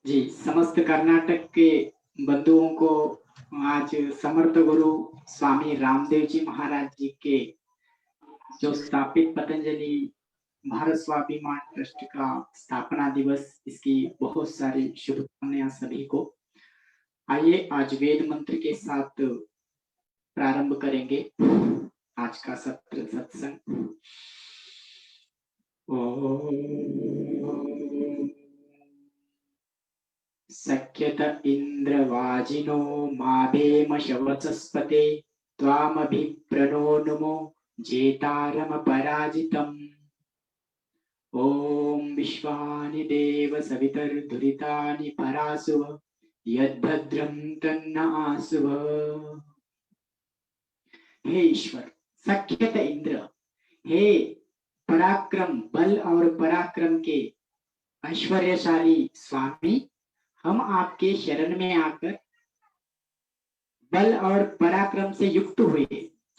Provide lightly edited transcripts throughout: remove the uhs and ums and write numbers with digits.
जी, समस्त कर्नाटक के बंधुओं को आज समर्थ गुरु स्वामी रामदेव जी महाराज जी के जो स्थापित पतंजलि भारत स्वाभिमान ट्रस्ट का स्थापना दिवस, इसकी बहुत सारी शुभकामनाएं सभी को। आइए आज वेद मंत्र के साथ प्रारंभ करेंगे आज का सत्र सत्संग। सख्यत इंद्रवाजिनो माभेम शवचस्पते त्वामभिप्रणो नुमो जेतारम पराजितम्। ओम विश्वानि देव सवितर्दुरितानि परासुव यद्भद्रं तन्न आसुव। हे ईश्वर, सख्यत इंद्र, हे पराक्रम बल और पराक्रम के ऐश्वर्यशाली स्वामी, हम आपके शरण में आकर बल और पराक्रम से युक्त हुए।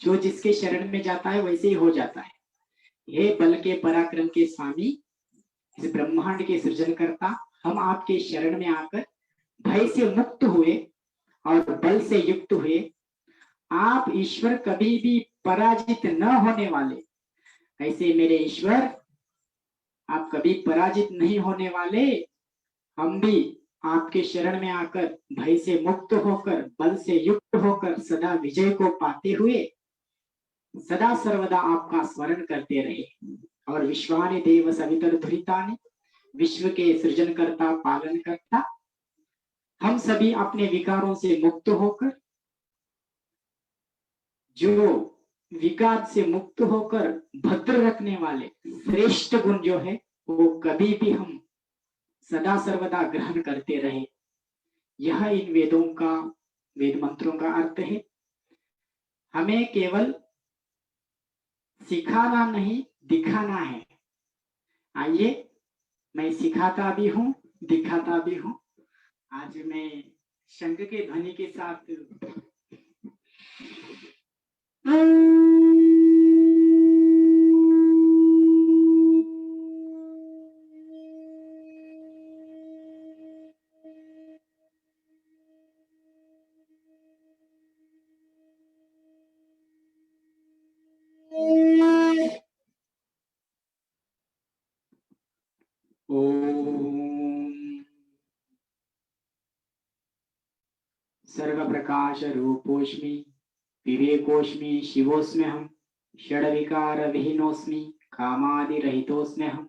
जो जिसके शरण में जाता है वैसे ही हो जाता है। हे बल के पराक्रम के स्वामी, इस ब्रह्मांड के सृजनकर्ता, हम आपके शरण में आकर भय से मुक्त हुए और बल से युक्त हुए। आप ईश्वर कभी भी पराजित न होने वाले, ऐसे मेरे ईश्वर आप कभी पराजित नहीं होने वाले। हम भी आपके शरण में आकर भय से मुक्त होकर बल से युक्त होकर सदा विजय को पाते हुए सदा सर्वदा आपका स्मरण करते रहे। और विश्वानि देव सवितर्दुरितानि, विश्व के सृजनकर्ता पालनकर्ता, हम सभी अपने विकारों से मुक्त होकर, जो विकार से मुक्त होकर भद्र रखने वाले श्रेष्ठ गुण जो है वो कभी भी हम सदा सर्वदा ग्रहण करते रहे। यह इन वेदों का, वेद मंत्रों का अर्थ है। हमें केवल सिखाना नहीं, दिखाना है। आइए, मैं सिखाता भी हूँ, दिखाता भी हूँ। आज मैं शंख के ध्वनि के साथ सर्व प्रकाश रूपोस्मि विवेकोस्मि शिवोस्म्यहम् षड्विकार विहीनोस्मि कामादि रहितोस्म्यहम्।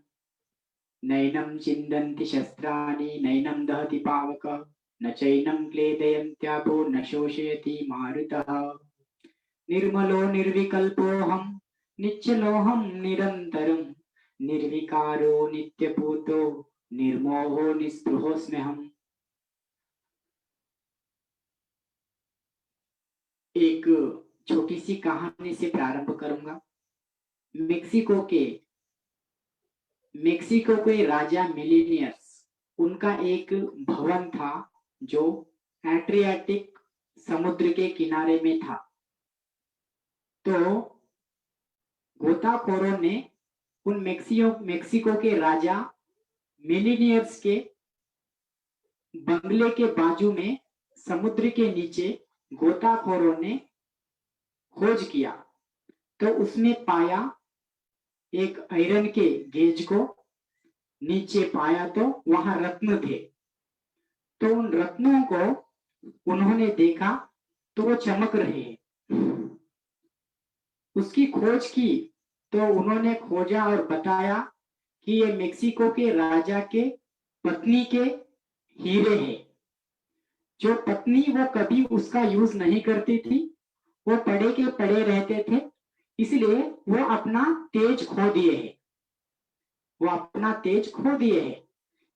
नैनं चिन्दन्ति शस्त्राणि नैनं दहति पावकः न चैनं क्लेदयन्त्यापो न शोषयति मारुतः। निर्मलो निर्विकल्पोऽहं निश्चलोऽहं निरन्तरं निर्विकारो नित्यपूतो निर्मोहो निस्पृहोऽस्म्यहम्। एक छोटी सी कहानी से प्रारंभ करूंगा। मेक्सिको के राजा मिलीनियर्स, उनका एक भवन था जो एड्रियाटिक समुद्र के किनारे में था। तो गोताखोरों ने उन मेक्सिको के राजा मिलीनियर्स के बंगले के बाजू में समुद्र के नीचे गोताखोरों ने खोज किया। तो उसमें पाया एक आयरन के गेज को, नीचे पाया तो वहां रत्न थे। तो उन रत्नों को उन्होंने देखा तो वो चमक रहे हैं। उसकी खोज की तो उन्होंने खोजा और बताया कि ये मेक्सिको के राजा के पत्नी के हीरे हैं। जो पत्नी वो कभी उसका यूज नहीं करती थी, वो पड़े के पड़े रहते थे, इसलिए वो अपना तेज खो दिए हैं। वो अपना तेज खो दिए हैं,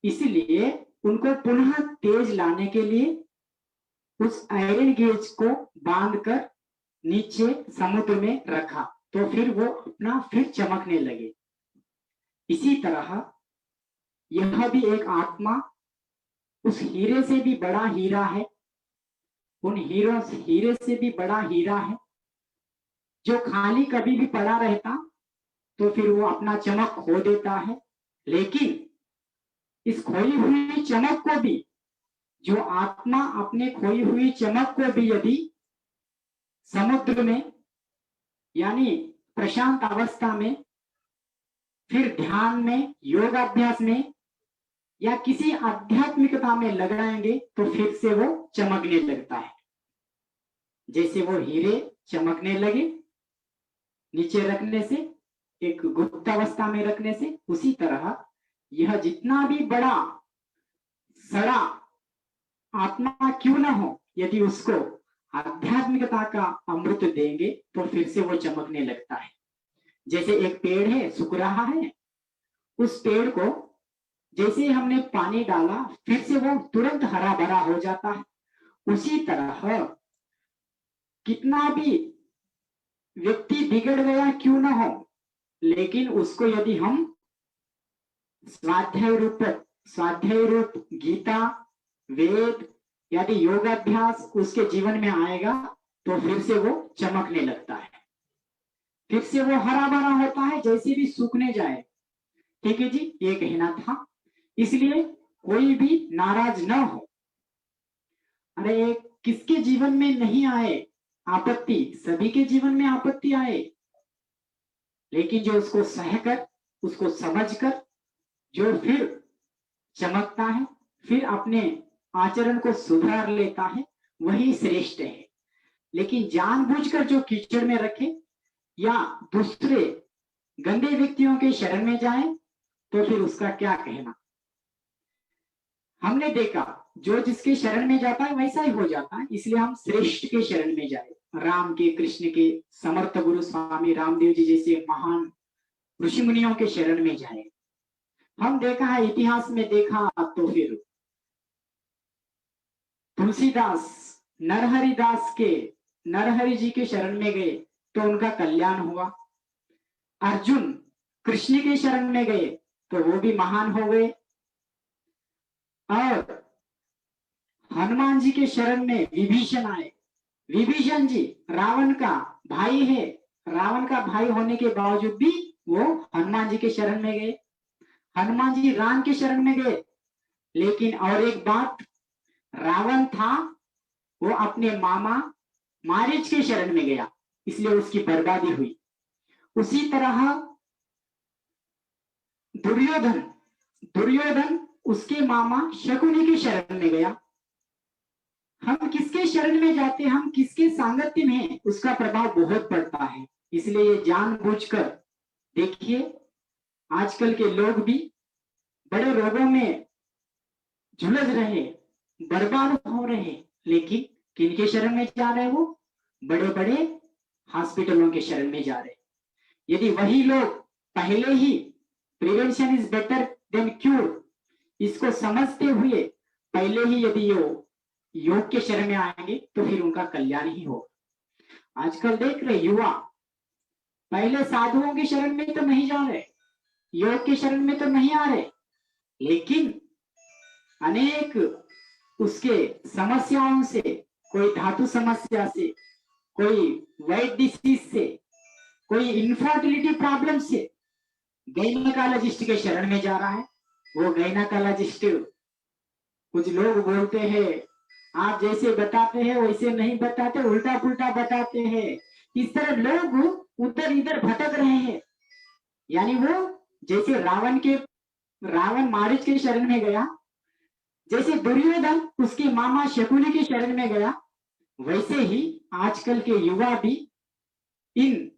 इसलिए उनको पुनः तेज लाने के लिए उस आयरन गेज को बांधकर नीचे समुद्र में रखा। तो फिर वो अपना फिर चमकने लगे। इसी तरह यह भी एक आत्मा उस हीरे से भी बड़ा हीरा है, उन हीरे से भी बड़ा हीरा है, जो खाली कभी भी पड़ा रहता तो फिर वो अपना चमक खो देता है। लेकिन इस खोई हुई चमक को भी जो आत्मा अपने खोई हुई चमक को भी यदि समुद्र में यानी प्रशांत अवस्था में, फिर ध्यान में, योगाभ्यास में या किसी आध्यात्मिकता में लगाएंगे तो फिर से वो चमकने लगता है। जैसे वो हीरे चमकने लगे नीचे रखने से, एक गुप्त अवस्था में रखने से, उसी तरह यह जितना भी बड़ा सड़ा आत्मा क्यों ना हो, यदि उसको आध्यात्मिकता का अमृत देंगे तो फिर से वो चमकने लगता है। जैसे एक पेड़ है, सूख रहा है, उस पेड़ को जैसे ही हमने पानी डाला फिर से वो तुरंत हरा भरा हो जाता है। उसी तरह कितना भी व्यक्ति बिगड़ गया क्यों ना हो, लेकिन उसको यदि हम स्वाध्याय रूप गीता, वेद यदि योगाभ्यास उसके जीवन में आएगा तो फिर से वो चमकने लगता है, फिर से वो हरा भरा होता है, जैसे भी सूखने जाए। ठीक है जी, ये कहना था। इसलिए कोई भी नाराज न हो। अरे किसके जीवन में नहीं आए आपत्ति, सभी के जीवन में आपत्ति आए, लेकिन जो उसको सहकर, उसको समझकर जो फिर चमकता है, फिर अपने आचरण को सुधार लेता है, वही श्रेष्ठ है। लेकिन जानबूझकर जो कीचड़ में रखे या दूसरे गंदे व्यक्तियों के शरण में जाए तो फिर उसका क्या कहना। हमने देखा जो जिसके शरण में जाता है वैसा ही हो जाता है, इसलिए हम श्रेष्ठ के शरण में जाए, राम के, कृष्ण के, समर्थ गुरु स्वामी रामदेव जी जैसे महान ऋषि मुनियों के शरण में जाए। हम देखा है, इतिहास में देखा तो फिर तुलसीदास नरहरि जी के शरण में गए तो उनका कल्याण हुआ। अर्जुन कृष्ण के शरण में गए तो वो भी महान हो गए। और हनुमान जी के शरण में विभीषण आए। विभीषण जी रावण का भाई है, रावण का भाई होने के बावजूद भी वो हनुमान जी के शरण में गए। हनुमान जी राम के शरण में गए, लेकिन और एक बात, रावण था वो अपने मामा मारीच के शरण में गया, इसलिए उसकी बर्बादी हुई। उसी तरह दुर्योधन उसके मामा शकुनी के शरण में गया। हम किसके शरण में जाते हैं, हम किसके सांगत्य में हैं, उसका प्रभाव बहुत पड़ता है। इसलिए ये जानबूझकर देखिए, आजकल के लोग भी बड़े रोगों में झुलस रहे, बर्बाद हो रहे, लेकिन किनके शरण में जा रहे, वो बड़े बड़े हॉस्पिटलों के शरण में जा रहे। यदि वही लोग पहले ही prevention is better than cure, इसको समझते हुए पहले ही यदि योग के शरण में आएंगे तो फिर उनका कल्याण ही होगा। आजकल देख रहे युवा पहले साधुओं के शरण में तो नहीं जा रहे, योग के शरण में तो नहीं आ रहे, लेकिन अनेक उसके समस्याओं से, कोई धातु समस्या से, कोई वेट डिसीज से, कोई इनफर्टिलिटी प्रॉब्लम से गायनेकोलॉजिस्ट के शरण में जा रहा है। वो गायनेकोलॉजिस्ट, कुछ लोग बोलते हैं आप जैसे बताते हैं वैसे नहीं बताते, उल्टा पुल्टा बताते हैं। इस तरह लोग उधर इधर भटक रहे हैं। यानी वो जैसे रावण मारीच के शरण में गया, जैसे दुर्योधन उसके मामा शकुनी के शरण में गया, वैसे ही आजकल के युवा भी इन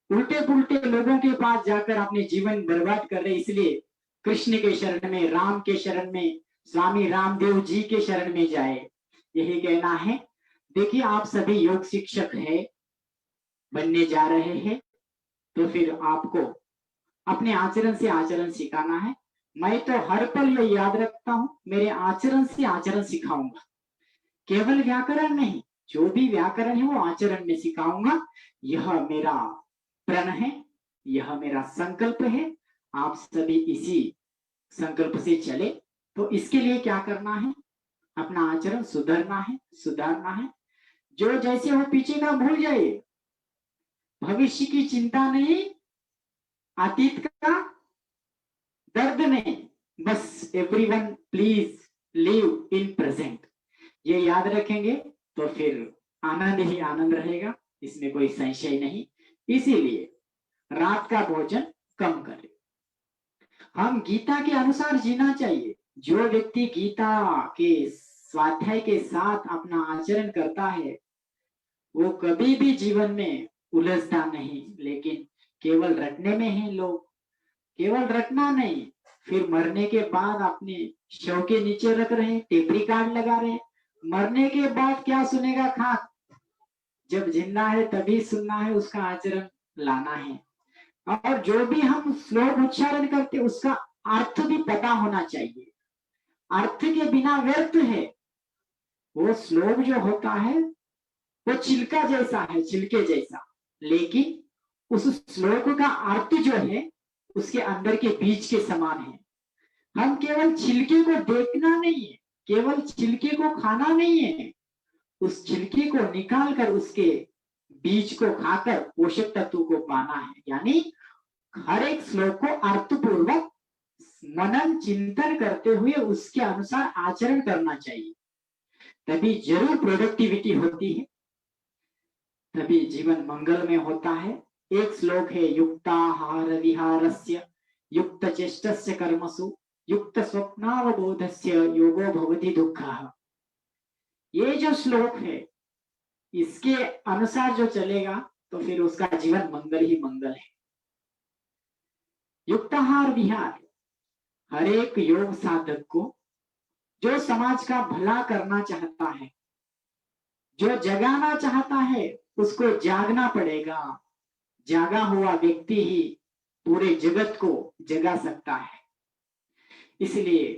उल्टे पुल्टे लोगों के पास जाकर अपने जीवन बर्बाद कर रहे। इसलिए कृष्ण के शरण में, राम के शरण में, स्वामी रामदेव जी के शरण में जाए, यही कहना है। देखिए, आप सभी योग शिक्षक है, बनने जा रहे हैं, तो फिर आपको अपने आचरण से आचरण सिखाना है। मैं तो हर पल ये याद रखता हूं, मेरे आचरण से आचरण सिखाऊंगा, केवल व्याकरण नहीं, जो भी व्याकरण है वो आचरण में सिखाऊंगा। यह मेरा प्रण है, यह मेरा संकल्प है। आप सभी इसी संकल्प से चले। तो इसके लिए क्या करना है, अपना आचरण सुधारना है। जो जैसे हो पीछे का भूल जाइए, भविष्य की चिंता नहीं, अतीत का दर्द नहीं, बस everyone please live in present. ये याद रखेंगे तो फिर आनंद ही आनंद रहेगा, इसमें कोई संशय नहीं। इसीलिए रात का भोजन कम करें। हम गीता के अनुसार जीना चाहिए। जो व्यक्ति गीता के स्वाध्याय के साथ अपना आचरण करता है वो कभी भी जीवन में उलझता नहीं, लेकिन केवल रटने में है लोग। केवल रटना नहीं, फिर मरने के बाद अपने शव के नीचे रख रहे हैं, टेप रिकॉर्ड लगा रहे हैं। मरने के बाद क्या सुनेगा खाक? जब जिंदा है तभी सुनना है, उसका आचरण लाना है। और जो भी हम श्लोक उच्चारण करते उसका अर्थ भी पता होना चाहिए। अर्थ के बिना व्यर्थ है। वो श्लोक जो होता है वो छिलका जैसा है, छिलके जैसा, लेकिन उस श्लोक का अर्थ जो है उसके अंदर के बीज के समान है। हम केवल छिलके को देखना नहीं है, केवल छिलके को खाना नहीं है, उस छिलके को निकाल कर उसके बीज को खाकर पोषक तत्व को पाना है। यानी हर एक श्लोक को अर्थपूर्वक मनन चिंतन करते हुए उसके अनुसार आचरण करना चाहिए, तभी जरूर प्रोडक्टिविटी होती है, तभी जीवन मंगल में होता है। एक श्लोक है, युक्ताहार विहारस्य युक्त चेष्टस्य कर्मसु युक्त स्वप्नावबोधस्य योगो भवति दुःखः। ये जो श्लोक है इसके अनुसार जो चलेगा तो फिर उसका जीवन मंगल ही मंगल है। युक्ताहार विहार, हर एक योग साधक को जो समाज का भला करना चाहता है, जो जगाना चाहता है, उसको जागना पड़ेगा। जागा हुआ व्यक्ति ही पूरे जगत को जगा सकता है। इसलिए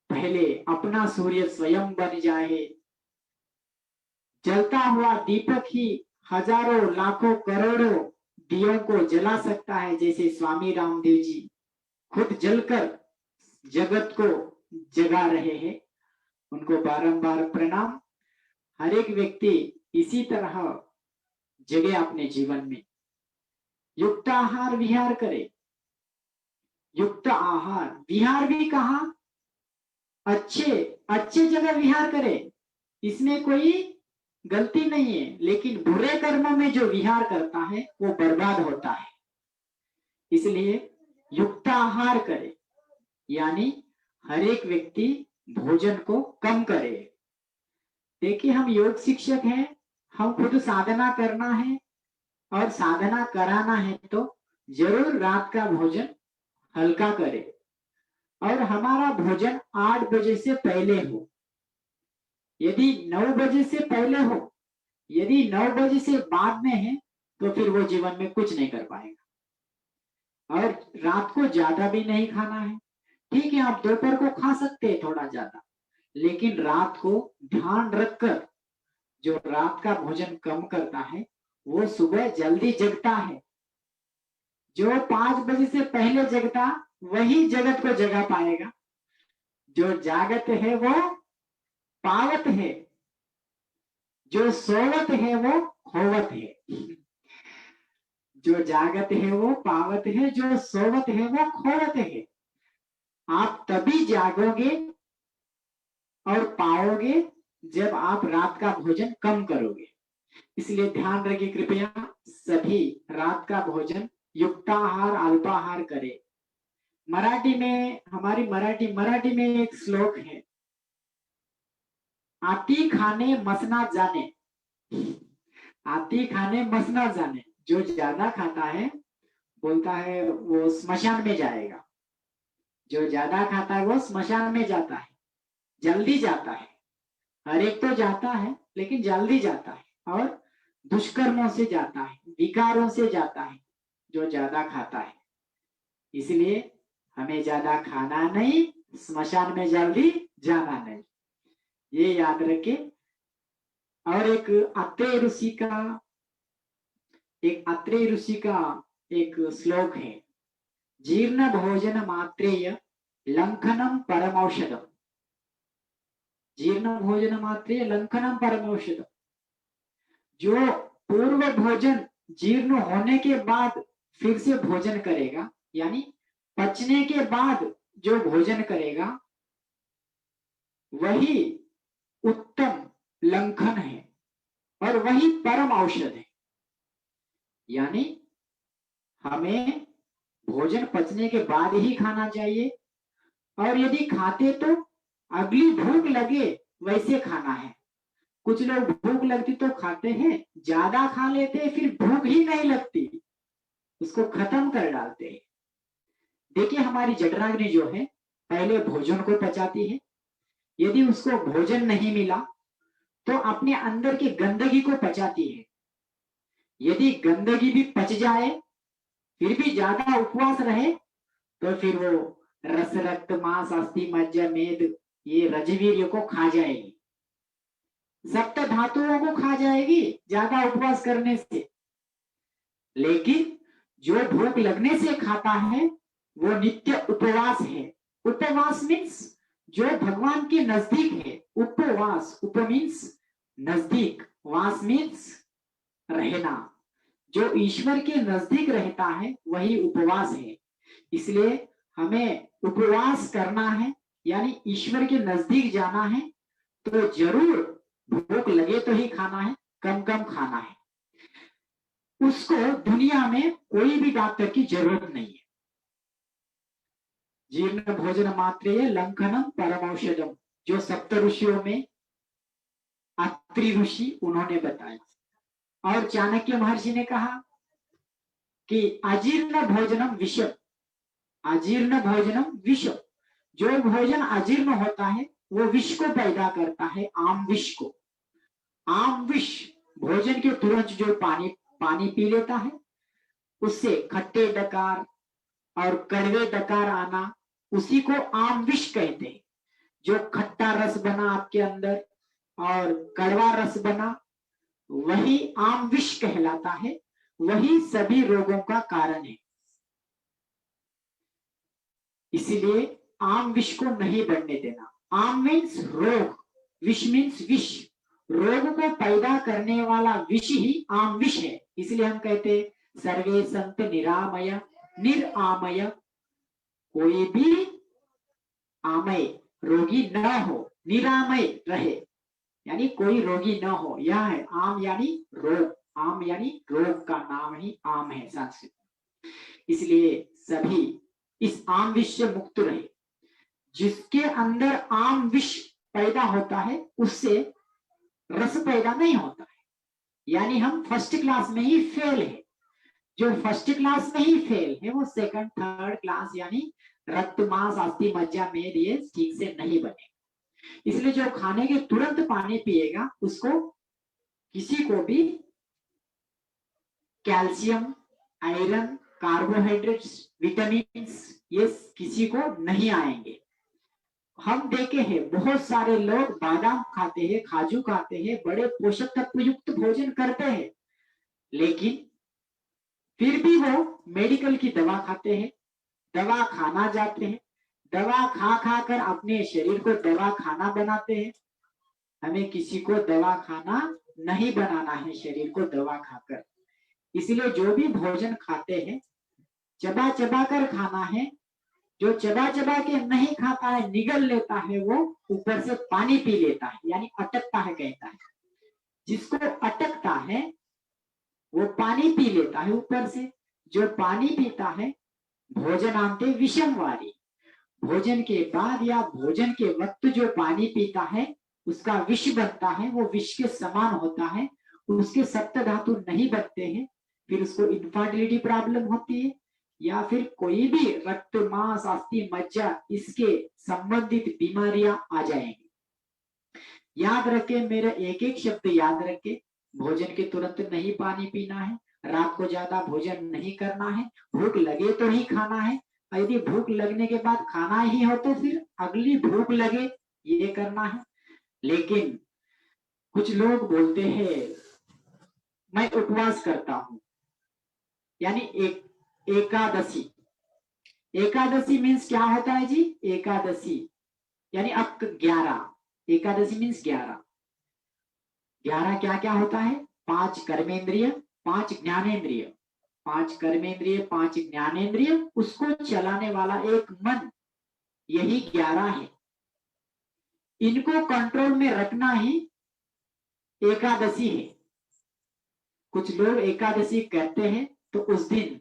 पहले अपना सूर्य स्वयं बन जाए। जलता हुआ दीपक ही हजारों लाखों करोड़ों दियों को जला सकता है, जैसे स्वामी रामदेव जी खुद जलकर जगत को जगा रहे हैं। उनको बारंबार प्रणाम। हर एक व्यक्ति इसी तरह जगे अपने जीवन में। युक्त आहार विहार करे। युक्त आहार विहार भी कहा, अच्छे अच्छे जगह विहार करे, इसमें कोई गलती नहीं है, लेकिन बुरे कर्मों में जो विहार करता है वो बर्बाद होता है। इसलिए युक्त आहार करे, यानी हर एक व्यक्ति भोजन को कम करे। देखिए हम योग शिक्षक हैं, हम खुद साधना करना है और साधना कराना है तो जरूर रात का भोजन हल्का करे और हमारा भोजन 8 बजे से पहले हो। यदि 9 बजे से पहले हो, यदि 9 बजे से बाद में है तो फिर वो जीवन में कुछ नहीं कर पाएगा। और रात को ज्यादा भी नहीं खाना है। ठीक है, आप दोपहर को खा सकते हैं थोड़ा ज्यादा, लेकिन रात को ध्यान रखकर जो रात का भोजन कम करता है वो सुबह जल्दी जगता है। जो 5 बजे से पहले जगता वही जगत को जगा पाएगा। जो जागत है वो पावत है, जो सोवत है वो खोवत है। जो जागत है वो पावत है, जो सोवत है वो खोवत है। आप तभी जागोगे और पाओगे जब आप रात का भोजन कम करोगे। इसलिए ध्यान रखिए, कृपया सभी रात का भोजन युक्ताहार अल्पाहार करें। मराठी में, हमारी मराठी में एक श्लोक है, आती खाने मसना जाने। आती खाने मसना जाने, जो ज्यादा खाता है बोलता है वो स्मशान में जाएगा। जो ज्यादा खाता है वो स्मशान में जाता है, जल्दी जाता है। हर एक तो जाता है लेकिन जल्दी जाता है और दुष्कर्मों से जाता है, विकारों से जाता है जो ज्यादा खाता है। इसलिए हमें ज्यादा खाना नहीं, स्मशान में जल्दी जाना नहीं, ये याद रखे। और एक अत्रेय ऋषि का एक श्लोक है, जीर्ण भोजन मात्रेय लंघनम परमौषधम। जीर्ण भोजन मात्रेय लंघनम परमौषधम। जो पूर्व भोजन जीर्ण होने के बाद फिर से भोजन करेगा, यानी पचने के बाद जो भोजन करेगा वही उत्तम लंघन है और वही परम औषध है। यानी हमें भोजन पचने के बाद ही खाना चाहिए, और यदि खाते तो अगली भूख लगे वैसे खाना है। कुछ लोग भूख लगती तो खाते हैं, ज्यादा खा लेते हैं, फिर भूख ही नहीं लगती, उसको खत्म कर डालते हैं। देखिए हमारी जठराग्नि जो है पहले भोजन को पचाती है। यदि उसको भोजन नहीं मिला तो अपने अंदर की गंदगी को पचाती है। यदि गंदगी भी पच जाए फिर भी ज्यादा उपवास रहे तो फिर वो रस रक्त मांस अस्थि मज्जा मेद ये रजवीर्य को खा जाएगी, सप्त धातुओं को खा जाएगी ज्यादा उपवास करने से। लेकिन जो भूख लगने से खाता है वो नित्य उपवास है। उपवास मीन्स जो भगवान के नजदीक है। उपवास, उप मीन्स नजदीक, वास मीन्स रहना। जो ईश्वर के नजदीक रहता है वही उपवास है। इसलिए हमें उपवास करना है, यानी ईश्वर के नजदीक जाना है। तो जरूर भूख लगे तो ही खाना है, कम कम खाना है। उसको दुनिया में कोई भी डॉक्टर की जरूरत नहीं है। जीर्ण भोजन मात्रे लंघनम परम औषधम, जो सप्त ऋषियों में अत्रि ऋषि उन्होंने बताया। और चाणक्य महर्षि ने कहा कि अजीर्ण भोजनम विषम, अजीर्ण भोजनम विषम। जो भोजन अजीर्ण होता है वो विष को पैदा करता है, आम विष को। आम विष भोजन के तुरंत जो पानी पी लेता है उससे खट्टे डकार और कड़वे डकार आना, उसी को आम विष कहते हैं। जो खट्टा रस बना आपके अंदर और कड़वा रस बना वही आम विष कहलाता है, वही सभी रोगों का कारण है। इसीलिए आम विष को नहीं बढ़ने देना। आम मीन्स रोग, विष मीन्स विष। रोग को पैदा करने वाला विष ही आम विष है। इसलिए हम कहते हैं सर्वे संत निरामय निरामय, कोई भी आमय रोगी न हो, निरामय रहे, यानी कोई रोगी न हो। यह है आम यानी रोग, आम यानी रोग का नाम ही आम है संस्कृत। इसलिए सभी इस आम विष से मुक्त रहे। जिसके अंदर आम विष पैदा होता है उससे रस पैदा नहीं होता है, यानी हम फर्स्ट क्लास में ही फेल है। जो फर्स्ट क्लास में ही फेल है वो सेकंड थर्ड क्लास यानी रक्त मांस अस्थि मज्जा मेद ये ठीक से नहीं बने। इसलिए जो खाने के तुरंत पानी पिएगा उसको किसी को भी कैल्शियम, आयरन, कार्बोहाइड्रेट्स, विटामिन ये किसी को नहीं आएंगे। हम देखे हैं बहुत सारे लोग बादाम खाते हैं, काजू खाते हैं, बड़े पोषक तत्व युक्त भोजन करते हैं, लेकिन फिर भी वो मेडिकल की दवा खाते हैं, दवा खाना जाते हैं, दवा खा खा कर अपने शरीर को दवा खाना बनाते हैं। हमें किसी को दवा खाना नहीं बनाना है, शरीर को दवा खाकर। इसलिए जो भी भोजन खाते हैं चबा चबा कर खाना है। जो चबा चबा के नहीं खाता है, निगल लेता है, वो ऊपर से पानी पी लेता है, यानी अटकता है कहता है। जिसको अटकता है वो पानी पी लेता है ऊपर से। जो पानी पीता है भोजनांते विषमवारी, भोजन के बाद या भोजन के वक्त जो पानी पीता है उसका विष बनता है, वो विष के समान होता है, उसके सप्त धातु नहीं बनते हैं, फिर उसको इनफर्टिलिटी प्रॉब्लम होती है, या फिर कोई भी रक्त मांस अस्थि मज्जा इसके संबंधित बीमारियां आ जाएंगी। याद रखे, मेरा एक एक शब्द याद रखे। भोजन के तुरंत नहीं पानी पीना है, रात को ज्यादा भोजन नहीं करना है, भूख लगे तो ही खाना है, यदि भूख लगने के बाद खाना ही हो तो फिर अगली भूख लगे ये करना है। लेकिन कुछ लोग बोलते हैं मैं उपवास करता हूं, यानी एकादशी। एकादशी मीन्स क्या होता है जी? एकादशी यानी अब 11, एकादशी मीन्स 11। 11 क्या क्या होता है? 5 कर्मेंद्रिय, 5 ज्ञानेंद्रिय, 5 कर्मेंद्रिय, 5 ज्ञानेंद्रिय, उसको चलाने वाला एक मन, यही 11 है। इनको कंट्रोल में रखना ही एकादशी है। कुछ लोग एकादशी करते हैं तो उस दिन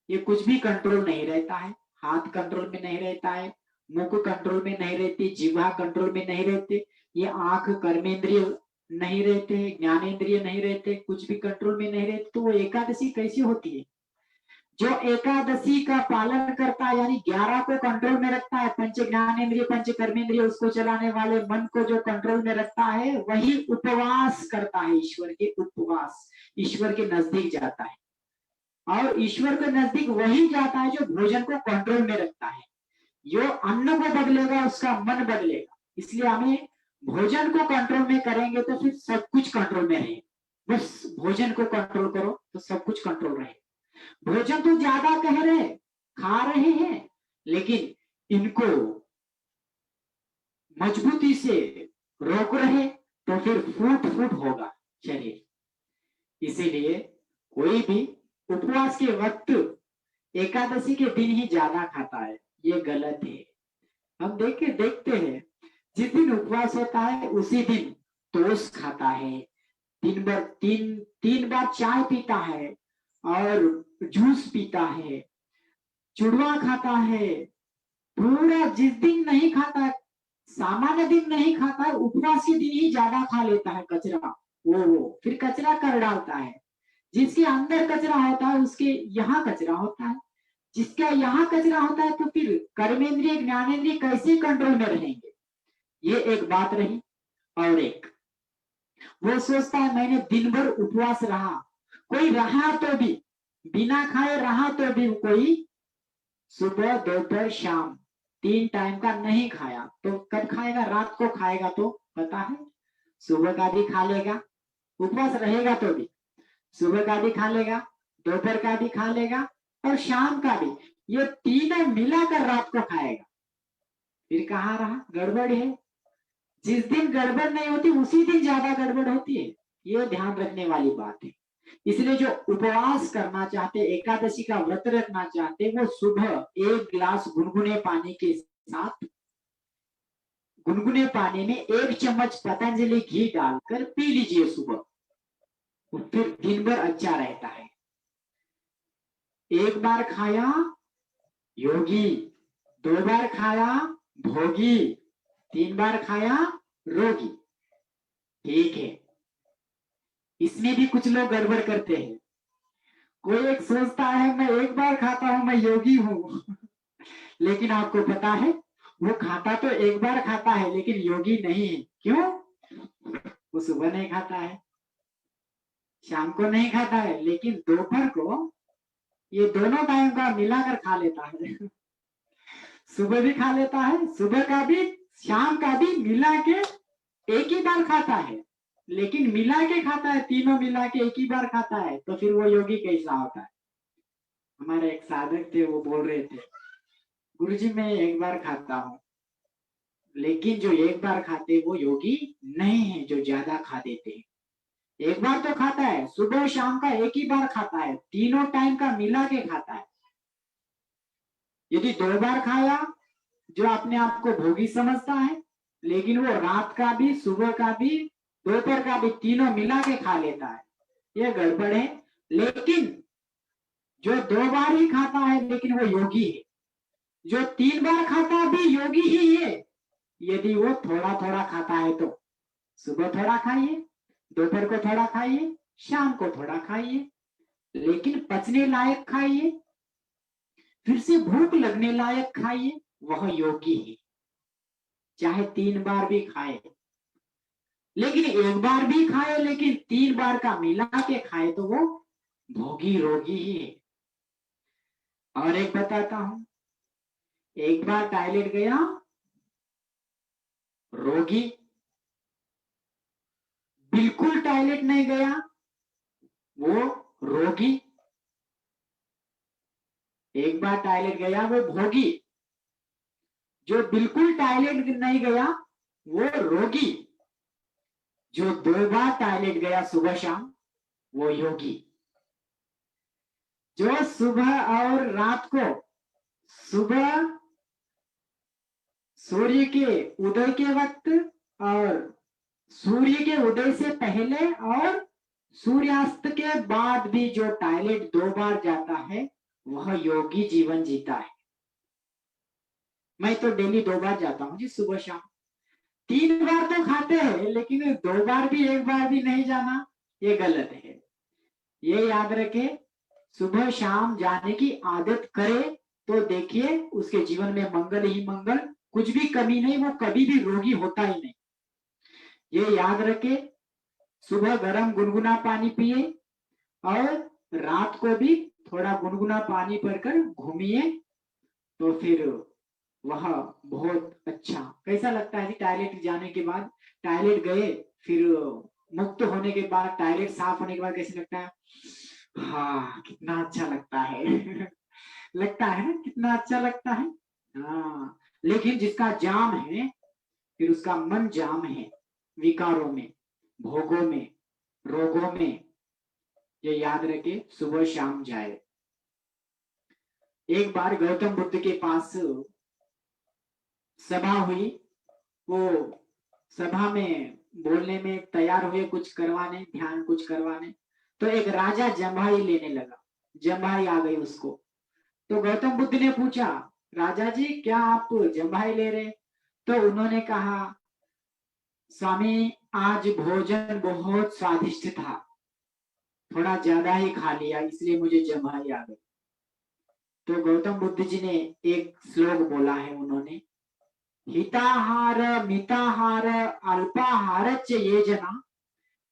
ये कुछ भी कंट्रोल नहीं रहता है, हाथ कंट्रोल में नहीं रहता है, मुख कंट्रोल में नहीं रहती, जीवा कंट्रोल में नहीं रहते, ये आंख कर्मेंद्रिय नहीं रहते, ज्ञानेंद्रिय नहीं रहते, कुछ भी कंट्रोल में नहीं रहते, तो वो एकादशी कैसी होती है? जो एकादशी का पालन करता है यानी 11 को कंट्रोल में रखता है, पंच ज्ञानेंद्रिय पंच कर्मेंद्रिय उसको चलाने वाले मन को जो कंट्रोल में रखता है वही उपवास करता है, ईश्वर के उपवास, ईश्वर के नजदीक जाता है। और ईश्वर के नजदीक वही जाता है जो भोजन को कंट्रोल में रखता है। जो अन्न को बदलेगा उसका मन बदलेगा, इसलिए हमें भोजन को कंट्रोल में करेंगे तो फिर सब कुछ कंट्रोल में रहे। बस भोजन को कंट्रोल करो तो सब कुछ कंट्रोल रहे। भोजन तो ज्यादा कह रहे, खा रहे हैं, लेकिन इनको मजबूती से रोक रहे तो फिर फूट फूट होगा शरीर। इसीलिए कोई भी उपवास के वक्त एकादशी के दिन ही ज्यादा खाता है, ये गलत है। हम देखते हैं जिस दिन उपवास होता है उसी दिन टोस्ट खाता है, तीन बार चाय पीता है और जूस पीता है, चुड़वा खाता है, पूरा जिस दिन नहीं खाता, सामान्य दिन नहीं खाता, उपवास के दिन ही ज्यादा खा लेता है कचरा, वो फिर कचरा कर डालता है। जिसके अंदर कचरा होता है उसके यहाँ कचरा होता है, जिसका यहाँ कचरा होता है तो फिर कर्मेंद्रिय ज्ञानेंद्रिय कैसे कंट्रोल में रहेंगे? ये एक बात रही। और एक वो सोचता है मैंने दिन भर उपवास रहा, कोई रहा तो भी बिना खाए रहा तो भी कोई सुबह दोपहर शाम 3 टाइम का नहीं खाया तो कब खाएगा? रात को खाएगा। तो पता है सुबह का भी खा लेगा, उपवास रहेगा तो भी सुबह का भी खा लेगा, दोपहर का भी खा लेगा और शाम का भी, ये तीनों मिलाकर रात को खाएगा। फिर कहाँ रहा? गड़बड़ है। जिस दिन गड़बड़ नहीं होती उसी दिन ज्यादा गड़बड़ होती है, ये ध्यान रखने वाली बात है। इसलिए जो उपवास करना चाहते, एकादशी का व्रत रखना चाहते, वो सुबह 1 गिलास गुनगुने पानी के साथ गुनगुने पानी में 1 चम्मच पतंजलि घी डालकर पी लीजिए सुबह, फिर दिन भर अच्छा रहता है। एक बार खाया योगी, 2 बार खाया भोगी, 3 बार खाया रोगी। ठीक है, इसमें भी कुछ लोग गड़बड़ करते हैं। कोई एक सोचता है मैं 1 बार खाता हूं, मैं योगी हूं लेकिन आपको पता है वो खाता तो 1 बार खाता है लेकिन योगी नहीं है। क्यों? वो सुबह नहीं खाता है, शाम को नहीं खाता है, लेकिन दोपहर को ये दोनों टाइम का मिलाकर खा लेता है सुबह भी खा लेता है, सुबह का भी शाम का भी मिला के एक ही बार खाता है, लेकिन मिला के खाता है, तीनों मिला के एक ही बार खाता है, तो फिर वो योगी कैसा होता है? हमारे एक साधक थे, वो बोल रहे थे गुरुजी मैं 1 बार खाता हूँ, लेकिन जो 1 बार खाते वो योगी नहीं है, जो ज्यादा खा देते हैं। 1 बार तो खाता है, सुबह शाम का एक ही बार खाता है, तीनों टाइम का मिला के खाता है। यदि 2 बार खाया जो अपने आप को भोगी समझता है, लेकिन वो रात का भी सुबह का भी दोपहर का भी तीनों मिला के खा लेता है, ये गड़बड़ है। लेकिन जो 2 बार ही खाता है लेकिन वो योगी है, जो 3 बार खाता भी योगी ही है। यदि वो थोड़ा थोड़ा खाता है तो सुबह थोड़ा खाइए, दोपहर को थोड़ा खाइए, शाम को थोड़ा खाइए, लेकिन पचने लायक खाइए, फिर से भूख लगने लायक खाइए, वह योगी है। चाहे 3 बार भी खाए, लेकिन 1 बार भी खाए लेकिन 3 बार का मिला के खाए तो वो भोगी रोगी ही है। और एक बताता हूं, एक बार टॉयलेट गया रोगी, बिल्कुल टॉयलेट नहीं गया वो रोगी, एक बार टॉयलेट गया वो भोगी, जो बिल्कुल टॉयलेट नहीं गया वो रोगी, जो 2 बार टॉयलेट गया सुबह शाम वो योगी। जो सुबह और रात को, सुबह सूर्य के उदय के वक्त और सूर्य के उदय से पहले और सूर्यास्त के बाद भी जो टॉयलेट 2 बार जाता है वह योगी जीवन जीता है। मैं तो डेली 2 बार जाता हूँ जी, सुबह शाम। 3 बार तो खाते हैं, लेकिन 2 बार भी 1 बार भी नहीं जाना ये गलत है। ये याद रखे, सुबह शाम जाने की आदत करे तो देखिए उसके जीवन में मंगल ही मंगल, कुछ भी कमी नहीं, वो कभी भी रोगी होता ही नहीं। ये याद रखे, सुबह गर्म गुनगुना पानी पिए और रात को भी थोड़ा गुनगुना पानी पीकर घूमिए, तो फिर वह बहुत अच्छा। कैसा लगता है टॉयलेट जाने के बाद? टॉयलेट गए, फिर मुक्त होने के बाद, टॉयलेट साफ होने के बाद कैसे लगता है? हाँ, कितना अच्छा लगता है। लगता है ना, कितना अच्छा लगता है। हाँ, लेकिन जिसका जाम है, फिर उसका मन जाम है विकारों में, भोगों में, रोगों में। ये याद रखे, सुबह शाम जाए। एक बार गौतम बुद्ध के पास सभा हुई, वो सभा में बोलने में तैयार हुए, कुछ करवाने, ध्यान कुछ करवाने। तो एक राजा जम्भाई लेने लगा, जम्भाई आ गई उसको। तो गौतम बुद्ध ने पूछा, राजा जी क्या आप जम्भाई ले रहे? तो उन्होंने कहा, स्वामी आज भोजन बहुत स्वादिष्ट था, थोड़ा ज्यादा ही खा लिया, इसलिए मुझे जम्भाई आ गई। तो गौतम बुद्ध जी ने एक श्लोक बोला है उन्होंने, हिताहार मिताहार अल्पाहार च ये जना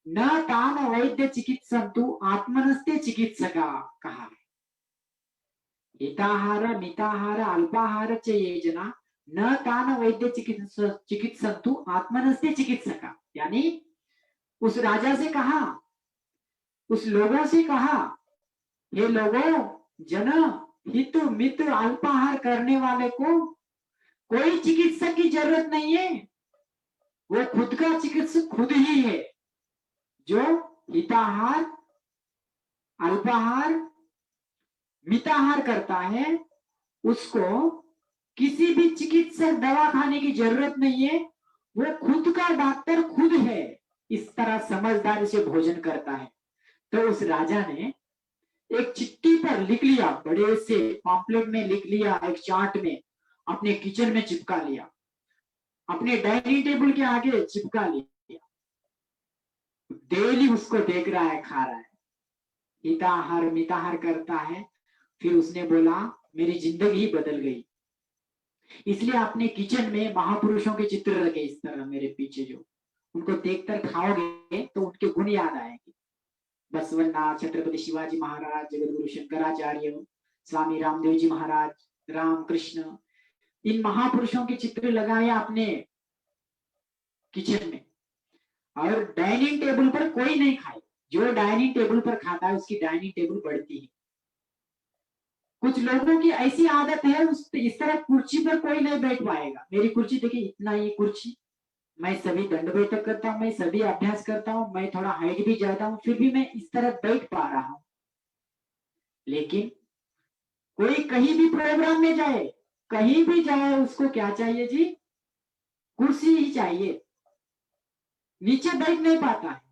न तान वैद्य चिकित्सन्तु आत्मनस्ते चिकित्सका, कहा है। हिताहार मिताहार अल्पाहार च ये जना न तान वैद्य चिकित्सन्तु आत्मनस्ते चिकित्सका, यानी उस राजा से कहा, उस लोगों से कहा, हे लोगों, जन हित मित अल्पाहार करने वाले को कोई चिकित्सक की जरूरत नहीं है, वो खुद का चिकित्सक खुद ही है। जो हिताहार अल्पाहार मिताहार करता है, उसको किसी भी चिकित्सक दवा खाने की जरूरत नहीं है, वो खुद का डॉक्टर खुद है। इस तरह समझदारी से भोजन करता है। तो उस राजा ने एक चिट्ठी पर लिख लिया, बड़े से पॉम्पलेट में लिख लिया, एक चार्ट में अपने किचन में चिपका लिया, अपने डाइनिंग टेबल के आगे चिपका लिया। डेली उसको देख रहा है, खा रहा है, हिताहार मिताहार करता है। फिर उसने बोला, मेरी जिंदगी ही बदल गई। इसलिए अपने किचन में महापुरुषों के चित्र रखे इस तरह मेरे पीछे, जो उनको देखकर खाओगे तो उनके गुण याद आएंगे। बसवन्नाथ, छत्रपति शिवाजी महाराज, जगतगुरु शंकराचार्य, स्वामी रामदेव जी महाराज, रामकृष्ण, इन महापुरुषों के चित्र लगाए अपने किचन में। और डाइनिंग टेबल पर कोई नहीं खाए, जो डाइनिंग टेबल पर खाता है उसकी डाइनिंग टेबल बढ़ती है। कुछ लोगों की ऐसी आदत है, इस तरह कुर्सी पर कोई नहीं बैठ पाएगा। मेरी कुर्सी देखिए, इतना ही कुर्सी, मैं सभी दंड बैठक करता हूँ, मैं सभी अभ्यास करता हूँ, मैं थोड़ा हाइट भी ज्यादा हूँ, फिर भी मैं इस तरह बैठ पा रहा हूँ। लेकिन कोई कहीं भी प्रोग्राम में जाए, कहीं भी जाए, उसको क्या चाहिए जी? कुर्सी ही चाहिए, नीचे बैठ नहीं पाता है।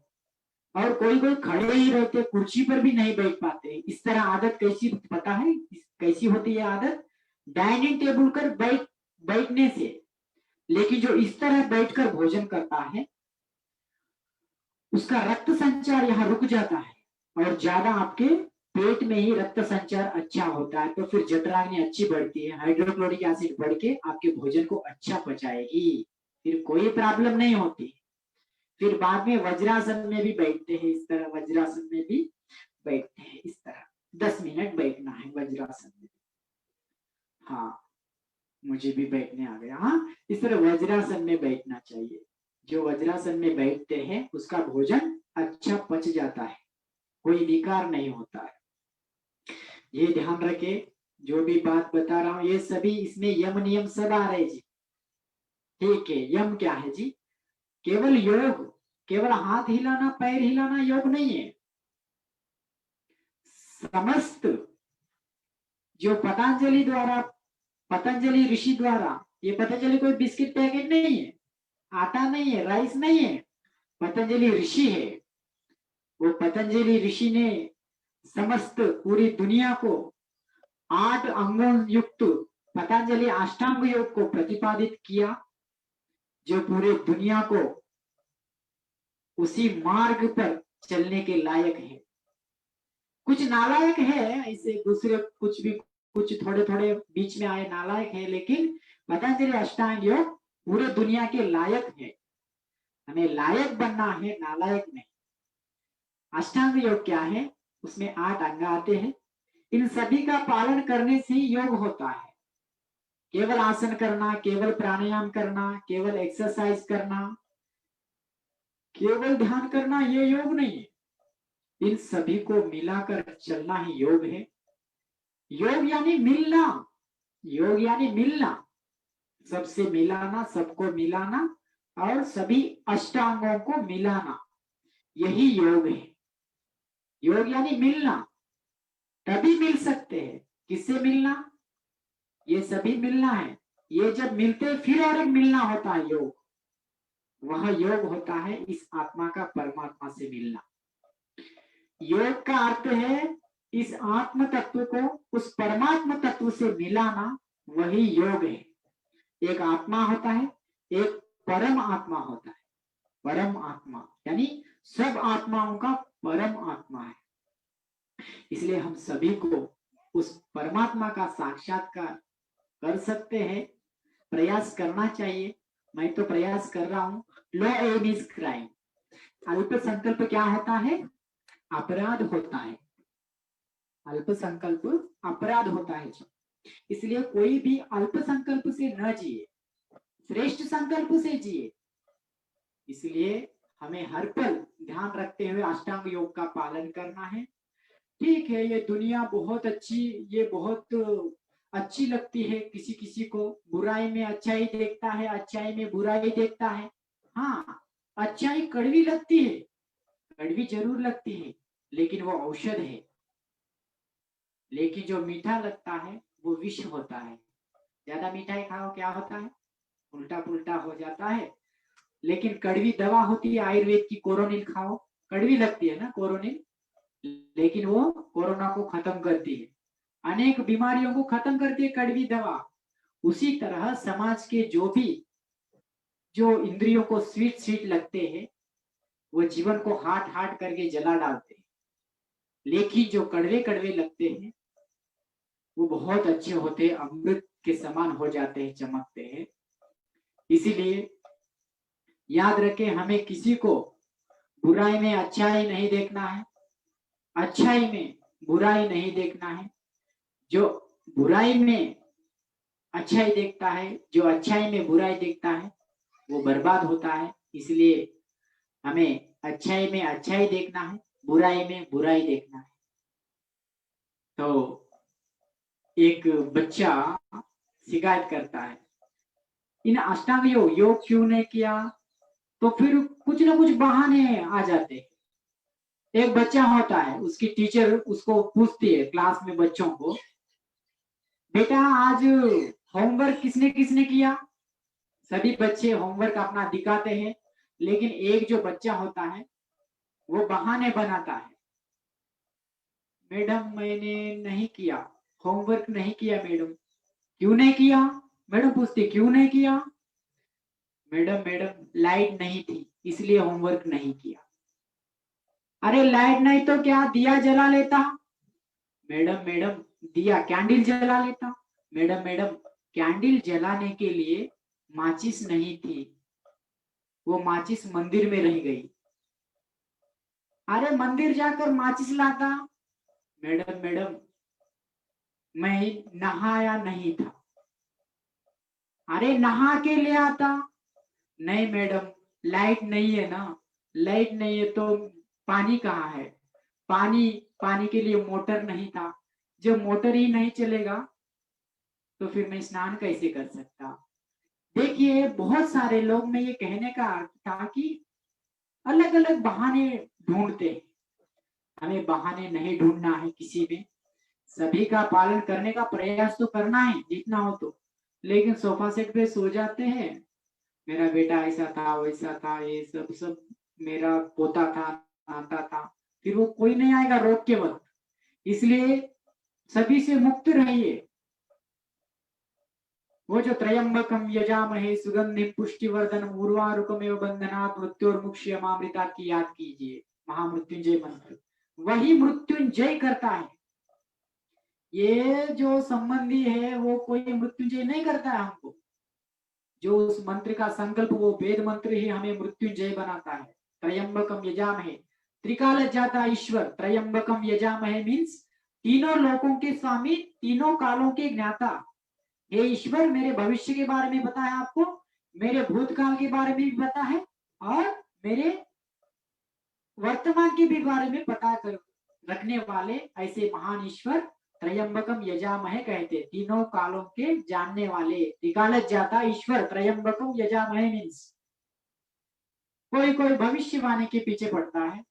और कोई कोई खड़े ही रहते, कुर्सी पर भी नहीं बैठ पाते। इस तरह आदत कैसी, पता है कैसी होती है आदत? डाइनिंग टेबल पर बैठने से। लेकिन जो इस तरह बैठकर भोजन करता है, उसका रक्त संचार यहाँ रुक जाता है और ज्यादा आपके पेट में ही रक्त संचार अच्छा होता है। तो फिर जठराग्नि अच्छी बढ़ती है, हाइड्रोक्लोरिक एसिड बढ़ के आपके भोजन को अच्छा पचाएगी, फिर कोई प्रॉब्लम नहीं होती। फिर बाद में वज्रासन में भी बैठते हैं, इस तरह वज्रासन में भी बैठते हैं, इस तरह 10 मिनट बैठना है वज्रासन में। हाँ, मुझे भी बैठने आ गया। हाँ, इस तरह वज्रासन में बैठना चाहिए। जो वज्रासन में बैठते हैं उसका भोजन अच्छा पच जाता है, कोई विकार नहीं होता है। ये ध्यान रखे, जो भी बात बता रहा हूं ये सभी, इसमें यम नियम सब आ रहे जी। ठीक है, यम क्या है जी? केवल योग, केवल हाथ हिलाना पैर हिलाना योग नहीं है। समस्त जो पतंजलि ऋषि द्वारा, ये पतंजलि कोई बिस्किट पैकेट नहीं है, आटा नहीं है, राइस नहीं है, पतंजलि ऋषि है। वो पतंजलि ऋषि ने समस्त पूरी दुनिया को 8 अंगों युक्त पतंजलि अष्टांग योग को प्रतिपादित किया, जो पूरे दुनिया को उसी मार्ग पर चलने के लायक है। कुछ नालायक है, इसे दूसरे कुछ भी, कुछ थोड़े थोड़े बीच में आए नालायक है, लेकिन पतंजलि अष्टांग योग पूरे दुनिया के लायक है। हमें लायक बनना है, नालायक नहीं। अष्टांग योग क्या है? उसमें 8 अंग आते हैं। इन सभी का पालन करने से योग होता है। केवल आसन करना, केवल प्राणायाम करना, केवल एक्सरसाइज करना, केवल ध्यान करना, ये योग नहीं है। इन सभी को मिलाकर चलना ही योग है। योग यानी मिलना, योग यानी मिलना, सबसे मिलाना, सबको मिलाना और सभी अष्टांगों को मिलाना, यही योग है। योग यानी मिलना, तभी मिल सकते हैं। किससे मिलना? ये सभी मिलना है। ये जब मिलते फिर और एक मिलना होता है, योग। वह योग होता है इस आत्मा का परमात्मा से मिलना। योग का अर्थ है इस आत्म तत्व को उस परमात्मा तत्व से मिलाना, वही योग है। एक आत्मा होता है, एक परम आत्मा होता है। परम आत्मा यानी सब आत्माओं का परम आत्मा है। इसलिए हम सभी को उस परमात्मा का साक्षात्कार कर सकते हैं, प्रयास करना चाहिए। मैं तो प्रयास कर रहा हूं। लो एम इज क्राइम। अल्प संकल्प क्या होता है? अपराध होता है। अल्प संकल्प अपराध होता है। इसलिए कोई भी अल्प संकल्प से न जिए, श्रेष्ठ संकल्प से जिए। इसलिए हमें हर पल ध्यान रखते हुए अष्टांग योग का पालन करना है। ठीक है, ये दुनिया बहुत अच्छी, ये बहुत अच्छी लगती है किसी किसी को। बुराई में अच्छाई देखता है, अच्छाई में बुराई देखता है। हाँ, अच्छाई कड़वी लगती है, कड़वी जरूर लगती है, लेकिन वो औषध है। लेकिन जो मीठा लगता है वो विष होता है। ज्यादा मिठाई खाओ, क्या होता है? उल्टा पुल्टा हो जाता है। लेकिन कड़वी दवा होती है आयुर्वेद की, कोरोनिल खाओ, कड़वी लगती है ना कोरोनिल, लेकिन वो कोरोना को खत्म करती है, अनेक बीमारियों को खत्म करती है कड़वी दवा। उसी तरह समाज के जो इंद्रियों को स्वीट स्वीट लगते हैं, वो जीवन को हाट हाट करके जला डालते हैं। लेकिन जो कड़वे कड़वे लगते हैं वो बहुत अच्छे होते हैं, अमृत के समान हो जाते हैं, चमकते हैं। इसीलिए याद रखें, हमें किसी को बुराई में अच्छाई नहीं देखना है, अच्छाई में बुराई नहीं देखना है। जो बुराई में अच्छाई देखता है, जो अच्छाई में बुराई देखता है, वो बर्बाद होता है। इसलिए हमें अच्छाई में अच्छाई देखना है, बुराई में बुराई देखना है। तो एक बच्चा शिकायत करता है, इन अष्टांग योग क्यों नहीं किया? तो फिर कुछ ना कुछ बहाने आ जाते हैं। एक बच्चा होता है, उसकी टीचर उसको पूछती है क्लास में बच्चों को, बेटा आज होमवर्क किसने किसने किया? सभी बच्चे होमवर्क अपना दिखाते हैं, लेकिन एक जो बच्चा होता है वो बहाने बनाता है। मैडम मैंने नहीं किया, होमवर्क नहीं किया मैडम। क्यों नहीं किया? मैडम पूछती क्यों नहीं किया? मैडम लाइट नहीं थी इसलिए होमवर्क नहीं किया। अरे लाइट नहीं तो क्या, दिया जला लेता। मैडम दिया कैंडल जला लेता। मैडम कैंडल जलाने के लिए माचिस नहीं थी, वो माचिस मंदिर में रह गई। अरे मंदिर जाकर माचिस लाता। मैडम मैं नहाया नहीं था। अरे नहा के ले आता। नहीं मैडम, लाइट नहीं है ना, लाइट नहीं है तो पानी कहाँ है? पानी पानी के लिए मोटर नहीं था। जब मोटर ही नहीं चलेगा तो फिर मैं स्नान कैसे कर सकता? देखिए, बहुत सारे लोग में ये कहने का अर्थ था कि अलग अलग बहाने ढूंढते हैं। हमें बहाने नहीं ढूंढना है किसी में, सभी का पालन करने का प्रयास तो करना है जितना हो तो। लेकिन सोफा सेट पे सो जाते हैं मेरा बेटा ऐसा था वैसा था, ये सब सब मेरा पोता था, नाता था, फिर वो कोई नहीं आएगा रोग के वक्त। इसलिए सभी से मुक्त रहिए। वो जो त्रयंबकम यजामहे सुगंधिम पुष्टिवर्धनम उर्वारुकमेव बंधनात् मृत्योर्मुक्षयमामृता की याद कीजिए, महामृत्युंजय मंत्र वही मृत्युंजय करता है। ये जो संबंधी है वो कोई मृत्युंजय नहीं करता है हमको। जो उस मंत्र का संकल्प, वो वेद मंत्र ही हमें मृत्युंजय बनाता है। त्रयंबकम यजामहे, त्रिकाल जाता ईश्वर, त्रयंबकम यजामहे मीन्स तीनों लोकों के स्वामी, तीनों कालों के ज्ञाता। हे ईश्वर, मेरे भविष्य के बारे में पता है आपको, मेरे भूतकाल के बारे में भी पता है, और मेरे वर्तमान के भी बारे में पता कर रखने वाले ऐसे महान ईश्वर त्रयंबकम यजामहे कहते, तीनों कालों के जानने वाले। त्रिकालज्ञाता जाता ईश्वर त्रयंबकम यजामहे मीन्स कोई कोई भविष्यवाणी के पीछे पड़ता है।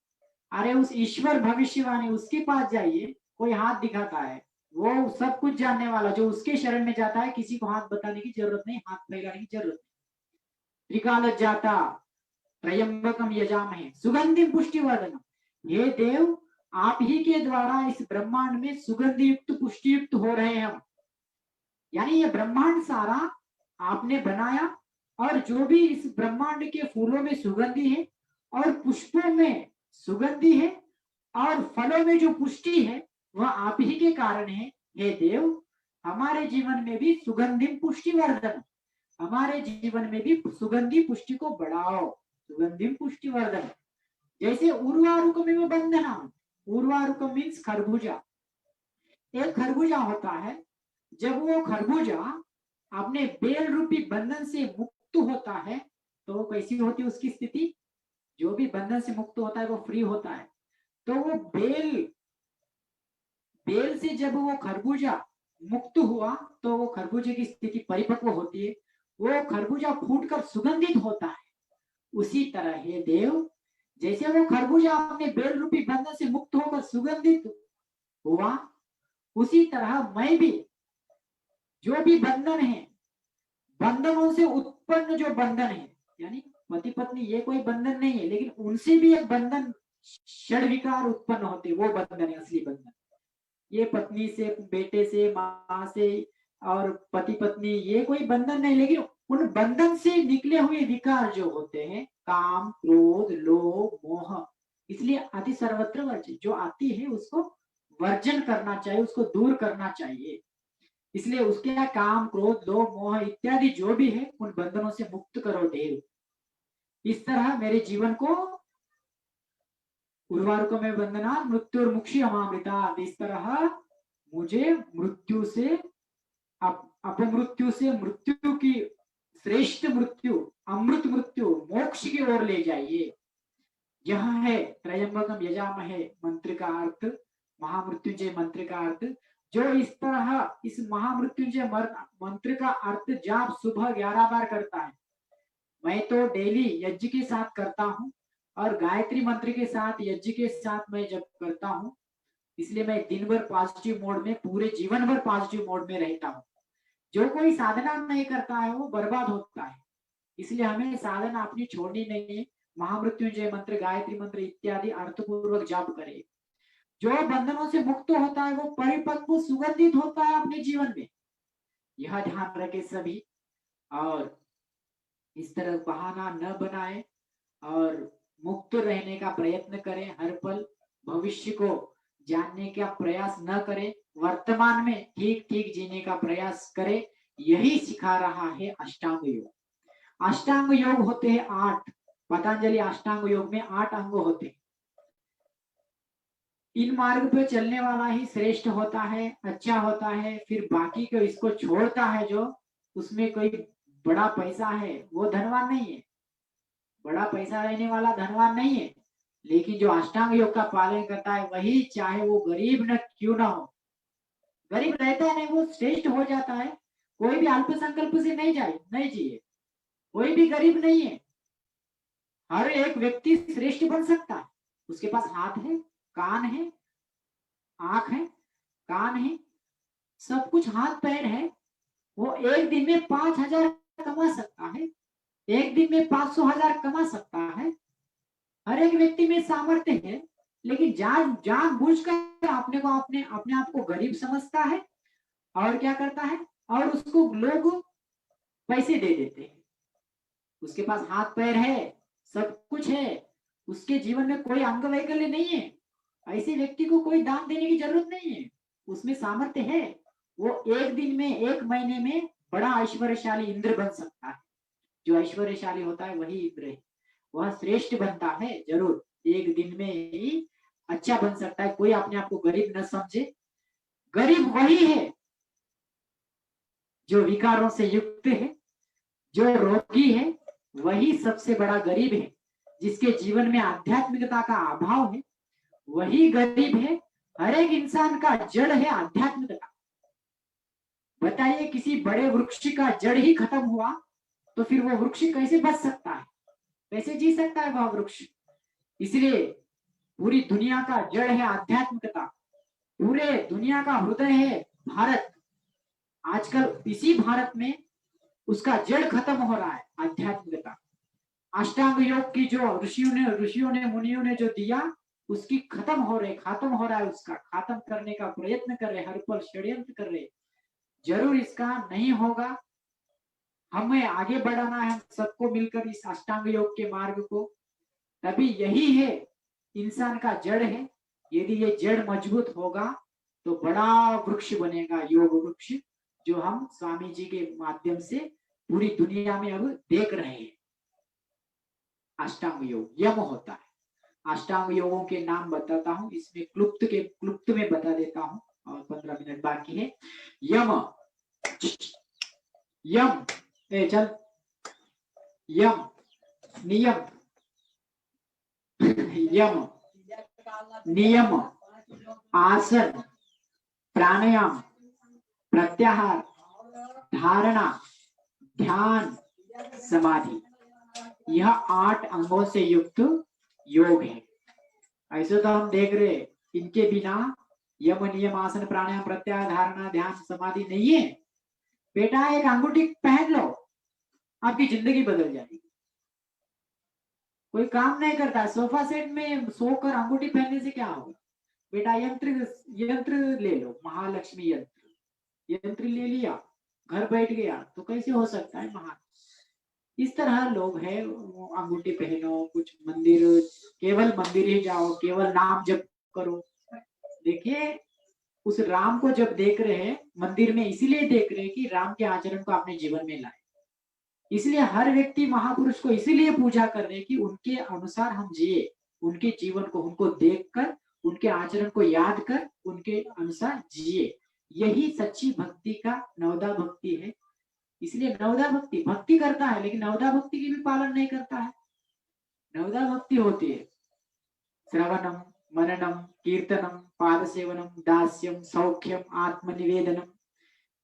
अरे उस ईश्वर भविष्यवाणी उसके पास जाइए, कोई हाथ दिखाता है, वो सब कुछ जानने वाला, जो उसके शरण में जाता है किसी को हाथ बताने की जरूरत नहीं, हाथ फैलाने की जरूरत नहीं। त्रिकाल जाता त्रयंबकम यजामहे सुगंधिम पुष्टिवर्धनम, हे देव आप ही के द्वारा इस ब्रह्मांड में सुगंधि युक्त पुष्टि युक्त हो रहे हैं हम। यानी ये ब्रह्मांड सारा आपने बनाया, और जो भी इस ब्रह्मांड के फूलों में सुगंधि है और पुष्पों में सुगंधि है और फलों में जो पुष्टि है वह आप ही के कारण है। हे देव हमारे जीवन में भी सुगंधिम पुष्टिवर्धन, हमारे जीवन में भी सुगंधि पुष्टि को बढ़ाओ, सुगंधिम पुष्टिवर्धन। जैसे उर्वारुक में बंधना, उर्वारुक मीन्स खरबूजा। एक खरबूजा होता है, जब वो खरबूजा अपने बेल रूपी बंधन से मुक्त होता है तो कैसी होती है उसकी स्थिति। जो भी बंधन से मुक्त होता है वो फ्री होता है, तो वो बेल बेल से जब वो खरबूजा मुक्त हुआ तो वो खरबूजे की स्थिति परिपक्व होती है, वो खरबूजा फूटकर सुगंधित होता है। उसी तरह हे देव, जैसे वो खरबूजा अपने बेल रूपी बंधन से मुक्त होकर सुगंधित हुआ, उसी तरह मैं भी, जो भी बंधन है, बंधनों से उत्पन्न जो बंधन है, यानी पति पत्नी ये कोई बंधन नहीं है, लेकिन उनसे भी एक बंधन षड विकार उत्पन्न होते, वो बंधन है असली बंधन। ये पत्नी से, बेटे से, माँ से और पति पत्नी ये कोई बंधन नहीं, लेकिन उन बंधन से निकले हुए विकार जो होते हैं, काम क्रोध लोभ मोह, इसलिए अति सर्वत्र वर्जित, जो आती है उसको वर्जन करना चाहिए, उसको दूर करना चाहिए। इसलिए उसके काम क्रोध लोभ मोह इत्यादि जो भी है उन बंधनों से मुक्त करो देव। इस तरह मेरे जीवन को उर्वारुकों में बंधना मृत्यु और मुक्षी अमामृता, इस तरह मुझे मृत्यु से अपमृत्यु से मृत्यु की श्रेष्ठ मृत्यु, अमृत मृत्यु, मोक्ष की ओर ले जाइए। यह है त्रयंबकम यजामहे मंत्र का अर्थ, महामृत्युंजय मंत्र का अर्थ। जो इस तरह इस महामृत्युंजय मंत्र का अर्थ जाप सुबह 11 बार करता है, मैं तो डेली यज्ञ के साथ करता हूँ, और गायत्री मंत्र के साथ यज्ञ के साथ मैं जब करता हूँ, इसलिए मैं दिन भर पॉजिटिव मोड में, पूरे जीवन भर पॉजिटिव मोड में रहता हूँ। जो कोई साधना नहीं करता है वो बर्बाद होता है, इसलिए हमें साधना अपनी छोड़नी नहीं है। महामृत्युंजय मंत्र, गायत्री मंत्र इत्यादि अर्थपूर्वक जाप करें। जो बंधनों से मुक्त होता है वो परिपक्व सुगंधित होता है अपने जीवन में, यह ध्यान रखें सभी। और इस तरह बहाना न बनाए और मुक्त रहने का प्रयत्न करें, हर पल भविष्य को जानने का प्रयास न करें, वर्तमान में ठीक ठीक जीने का प्रयास करें। यही सिखा रहा है अष्टांग योग। अष्टांग योग होते हैं 8, पतंजलि अष्टांग योग में 8 अंग होते हैं। इन मार्ग पे चलने वाला ही श्रेष्ठ होता है, अच्छा होता है। फिर बाकी को इसको छोड़ता है जो, उसमें कोई बड़ा पैसा है वो धनवान नहीं है, बड़ा पैसा रहने वाला धनवान नहीं है, लेकिन जो अष्टांग योग का पालन करता है वही, चाहे वो गरीब न क्यों ना हो, गरीब रहता है नहीं वो श्रेष्ठ हो जाता है। कोई भी अल्प संकल्प से नहीं जाए, नहीं जिए, कोई भी गरीब नहीं है, हर एक व्यक्ति श्रेष्ठ बन सकता है। उसके पास हाथ है, कान है, आंख है, कान है, सब कुछ हाथ पैर है, वो एक दिन में 5,000 कमा सकता है। एक दिन में 500,000 कमा सकता है। हर एक व्यक्ति में सामर्थ्य है, लेकिन जान बूझ कर अपने आप को गरीब समझता है और क्या करता है, और उसको लोग पैसे दे देते हैं। उसके पास हाथ पैर है, सब कुछ है, उसके जीवन में कोई अंग वैकल्य नहीं है, ऐसे व्यक्ति को कोई दान देने की जरूरत नहीं है। उसमें सामर्थ्य है, वो एक दिन में, एक महीने में बड़ा ऐश्वर्यशाली इंद्र बन सकता है। जो ऐश्वर्यशाली होता है वही इंद्र है, वह श्रेष्ठ बनता है जरूर, एक दिन में ही अच्छा बन सकता है। कोई अपने आप को गरीब न समझे। गरीब वही है जो विकारों से युक्त है, जो रोगी है, वही सबसे बड़ा गरीब है। जिसके जीवन में आध्यात्मिकता का अभाव है वही गरीब है। हर एक इंसान का जड़ है आध्यात्मिकता। बताइए, किसी बड़े वृक्ष का जड़ ही खत्म हुआ तो फिर वो वृक्ष कैसे बच सकता है, कैसे जी सकता है वह वृक्ष। इसलिए पूरी दुनिया का जड़ है आध्यात्मिकता, पूरे दुनिया का हृदय है भारत। आजकल इसी भारत में उसका जड़ खत्म हो रहा है, आध्यात्मिकता। अष्टांग योग की जो ऋषियों ने मुनियों ने जो दिया, उसकी खत्म हो रहा है, उसका खत्म करने का प्रयत्न कर रहे, हर पल षड्यंत्र कर रहे। जरूर इसका नहीं होगा। हमें आगे बढ़ाना है सबको मिलकर इस अष्टांग योग के मार्ग को। तभी यही है इंसान का जड़ है। यदि ये जड़ मजबूत होगा तो बड़ा वृक्ष बनेगा, योग वृक्ष, जो हम स्वामी जी के माध्यम से पूरी दुनिया में अब देख रहे हैं। अष्टांग योग यम होता है। अष्टांग योगों के नाम बताता हूं, इसमें क्लुप्त में बता देता हूं, और 15 मिनट बाकी है। यम, यम, चल, यम, नियम, यम, नियम, आसन, प्राणायाम, प्रत्याहार, धारणा, ध्यान, समाधि, यह 8 अंगों से युक्त योग है। ऐसे तो हम देख रहे, इनके बिना यम, नियम, आसन, प्राणायाम, प्रत्याहार, धारणा, ध्यान, समाधि नहीं है। बेटा एक अंगूठी पहन लो, आपकी जिंदगी बदल जाएगी। कोई काम नहीं करता, सोफा सेट में सोकर अंगूठी पहनने से क्या होगा। बेटा यंत्र ले लो, महालक्ष्मी यंत्र ले लिया, घर बैठ गया, तो कैसे हो सकता है महान। इस तरह लोग हैं, अंगूठी पहनो, कुछ मंदिर, केवल मंदिर ही जाओ, केवल नाम जप करो। देखिए, उस राम को जब देख रहे हैं मंदिर में, इसीलिए देख रहे हैं कि राम के आचरण को अपने जीवन में लाए। इसलिए हर व्यक्ति महापुरुष को इसीलिए पूजा कर रहे हैं कि उनके अनुसार हम जिए, उनके जीवन को, उनको देखकर, उनके आचरण को याद कर उनके अनुसार जिए। यही सच्ची भक्ति का नवदा भक्ति है। इसलिए नवदा भक्ति करता है, लेकिन नवदा भक्ति की भी पालन नहीं करता है। नवदा भक्ति होती है श्रवणम, मननम, कीर्तनम, पाद सेवनम, दास्यम, सौख्यम, आत्मनिवेदनम,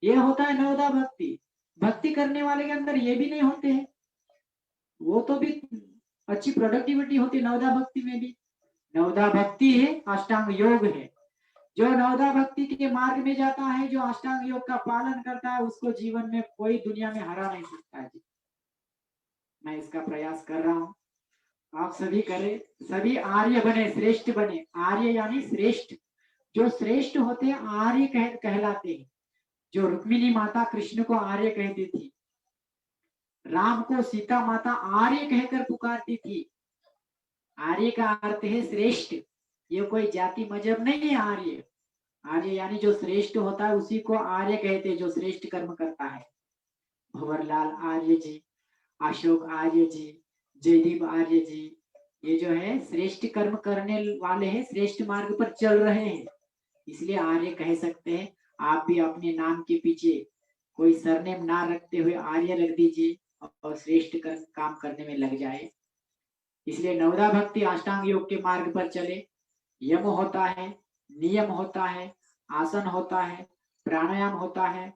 ये होता है नवदा भक्ति। भक्ति करने वाले के अंदर ये भी नहीं होते हैं, वो तो भी अच्छी प्रोडक्टिविटी होती है नवदा भक्ति में भी। नवदा भक्ति है, अष्टांग योग है। जो नवदा भक्ति के मार्ग में जाता है, जो अष्टांग योग का पालन करता है, उसको जीवन में कोई दुनिया में हरा नहीं सकता है। मैं इसका प्रयास कर रहा हूँ, आप सभी करें, सभी आर्य बने, श्रेष्ठ बने। आर्य यानी श्रेष्ठ, जो श्रेष्ठ होते हैं आर्य कहलाते हैं। जो रुक्मिणी माता कृष्ण को आर्य कहती थी, राम को सीता माता आर्य कहकर पुकारती थी। आर्य का अर्थ है श्रेष्ठ, ये कोई जाति मजहब नहीं है। आर्य, आर्य यानी जो श्रेष्ठ होता है उसी को आर्य कहते हैं, जो श्रेष्ठ कर्म करता है। भंवरलाल आर्य जी, अशोक आर्य जी, जयदीप आर्य जी, ये जो है श्रेष्ठ कर्म करने वाले हैं, श्रेष्ठ मार्ग पर चल रहे हैं, इसलिए आर्य कह सकते हैं। आप भी अपने नाम के पीछे कोई सरनेम ना रखते हुए आर्य रख दीजिए और श्रेष्ठ काम करने में लग जाए। इसलिए नवदा भक्ति अष्टांग योग के मार्ग पर चले। यम होता है, नियम होता है, आसन होता है, प्राणायाम होता है,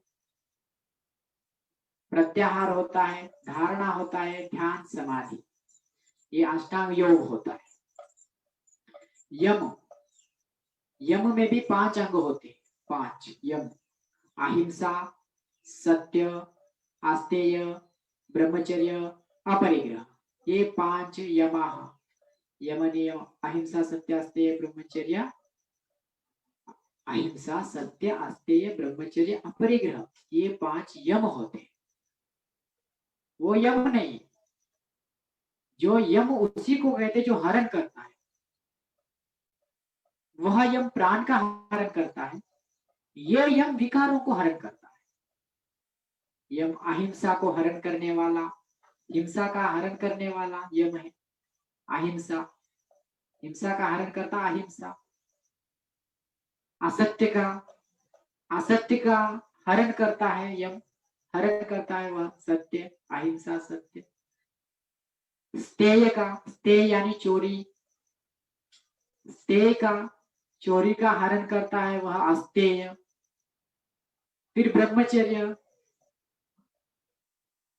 प्रत्याहार होता है, धारणा होता है, ध्यान, समाधि, ये अष्टांग योग होता है। यम, यम में भी 5 अंग होते हैं, 5 यम। अहिंसा, सत्य, आस्तेय, ब्रह्मचर्य, अपरिग्रह, ये 5 यमाः, यम नियम, अहिंसा, सत्य, अस्तेय, ब्रह्मचर्य, अहिंसा, सत्य, अस्तेय, ब्रह्मचर्य, अपरिग्रह, ये 5 यम होते हैं। वो यम नहीं, जो यम उसी को कहते जो हरण करता है, वह यम प्राण का हरण करता है, ये यम विकारों को हरण करता है। यम अहिंसा को हरण करने वाला, हिंसा का हरण करने वाला यम है अहिंसा, हिंसा का हरण करता अहिंसा। असत्य का, असत्य का हरण करता है यम, हरण करता है वह सत्य, अहिंसा, सत्य। स्तेय का, स्तेय यानी चोरी, स्तेय का, चोरी का हरण करता है वह अस्तेय। फिर ब्रह्मचर्य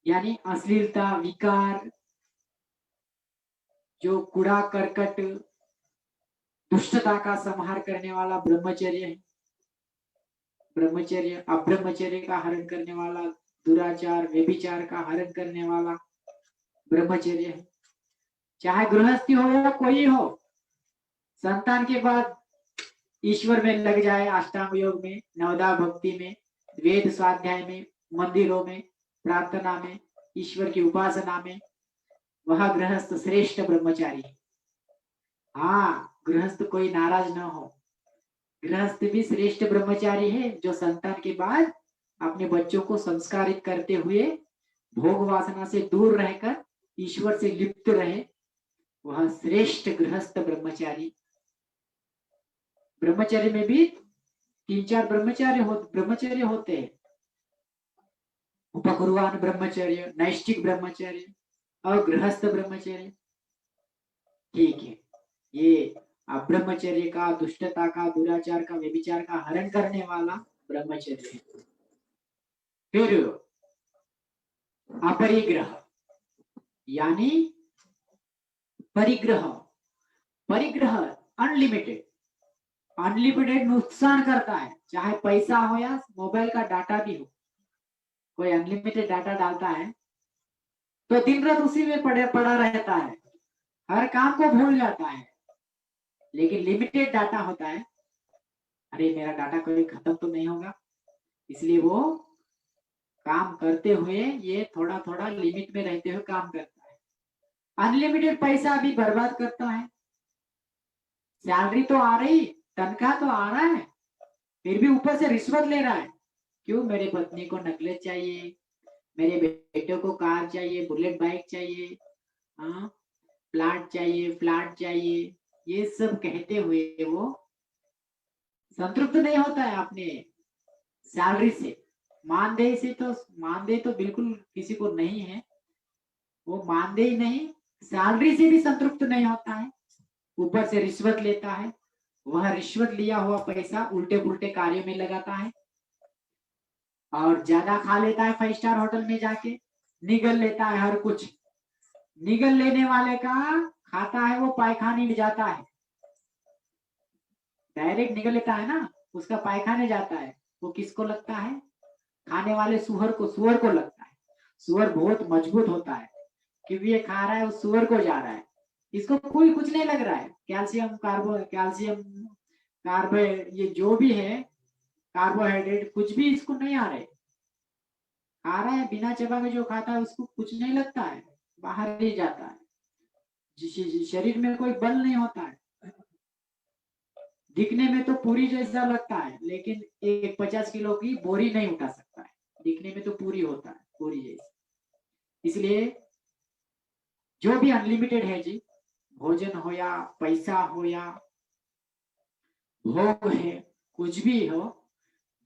यानी अश्लीलता, विकार, जो कूड़ा करकट, दुष्टता का संहार करने वाला ब्रह्मचर्य है। ब्रह्मचर्य, अब्रह्मचर्य का हरण करने वाला, दुराचार, व्यभिचार का हरण करने वाला ब्रह्मचर्य है। चाहे गृहस्थी हो या कोई हो, संतान के बाद ईश्वर में लग जाए, अष्टांग योग में, नवदा भक्ति में, वेद स्वाध्याय में, मंदिरों में, प्रार्थना में, ईश्वर की उपासना में, वह गृहस्थ श्रेष्ठ ब्रह्मचारी है। हाँ, गृहस्थ कोई नाराज न हो, गृहस्थ भी श्रेष्ठ ब्रह्मचारी है, जो संतान के बाद अपने बच्चों को संस्कारित करते हुए भोग वासना से दूर रहकर ईश्वर से लिप्त रहे, वह श्रेष्ठ गृहस्थ ब्रह्मचारी। ब्रह्मचर्य में भी 3-4 ब्रह्मचर्य होते हैं। उपकुर्वाण ब्रह्मचर्य, नैष्ठिक ब्रह्मचर्य और गृहस्थ ब्रह्मचर्य। ठीक है, ये ब्रह्मचर्य का, दुष्टता का, दुराचार का, व्यभिचार का हरण करने वाला ब्रह्मचर्य है। फिर अपरिग्रह यानी परिग्रह, परिग्रह अनलिमिटेड, अनलिमिटेड नुकसान करता है, चाहे पैसा हो या मोबाइल का डाटा भी हो। कोई अनलिमिटेड डाटा डालता है तो दिन रात उसी में पड़ा रहता है, हर काम को भूल जाता है। लेकिन लिमिटेड डाटा होता है, अरे मेरा डाटा कभी खत्म तो नहीं होगा, इसलिए वो काम करते हुए ये थोड़ा थोड़ा लिमिट में रहते हुए काम करता है। अनलिमिटेड पैसा भी बर्बाद करता है। सैलरी तो आ रही, तनख्वाह तो आ रहा है, फिर भी ऊपर से रिश्वत ले रहा है। क्यों? मेरे पत्नी को नेकलेस चाहिए, मेरे बेटे को कार चाहिए, बुलेट बाइक चाहिए, हाँ, प्लाट चाहिए, फ्लैट चाहिए, ये सब कहते हुए वो संतुष्ट नहीं होता है अपने सैलरी से। मानदेय तो बिल्कुल किसी को नहीं है, वो मानदेय नहीं, सैलरी से भी संतुष्ट नहीं होता है, ऊपर से रिश्वत लेता है। वह रिश्वत लिया हुआ पैसा उल्टे पुल्टे कार्यों में लगाता है और ज्यादा खा लेता है 5 स्टार होटल में जाके, निगल लेता है हर कुछ। निगल लेने वाले का खाता है वो पायखाने में जाता है, डायरेक्ट निगल लेता है ना, उसका पायखाने जाता है। वो किसको लगता है? खाने वाले सुअर को लगता है। सुअर बहुत मजबूत होता है, क्योंकि ये खा रहा है, उस सुअर को जा रहा है, इसको कोई कुछ नहीं लग रहा है। कैल्शियम कार्बो, ये जो भी है, कार्बोहाइड्रेट कुछ भी इसको नहीं आ रहे। खा रहा है बिना चबा के, जो खाता है उसको कुछ नहीं लगता है, बाहर ही जाता है। शरीर में कोई बल नहीं होता है, दिखने में तो पूरी जैसा लगता है, लेकिन एक 50 किलो की बोरी नहीं उठा सकता है। दिखने में तो पूरी होता है, पूरी जैसा। इसलिए जो भी अनलिमिटेड है जी, भोजन हो या पैसा हो या भोग है, कुछ भी हो,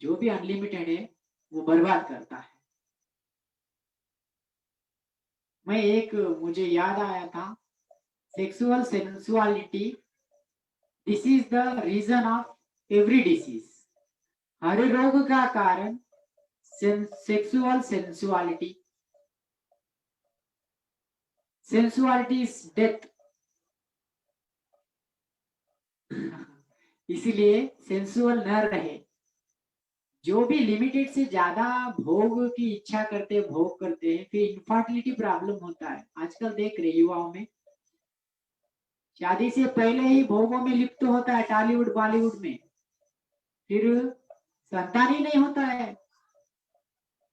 जो भी अनलिमिटेड है वो बर्बाद करता है। मुझे याद आया था, sexual sensuality, this is the reason of every disease. हर रोग का कारण sexual sensuality. Sensuality is death. इसीलिए सेंसुअल न रहे, जो भी लिमिटेड से ज्यादा भोग की इच्छा करते, भोग करते हैं, फिर इनफर्टिलिटी प्रॉब्लम होता है। आजकल देख रहे युवाओं में शादी से पहले ही भोगों में लिप्त होता है, टॉलीवुड बॉलीवुड में, फिर संतान ही नहीं होता है।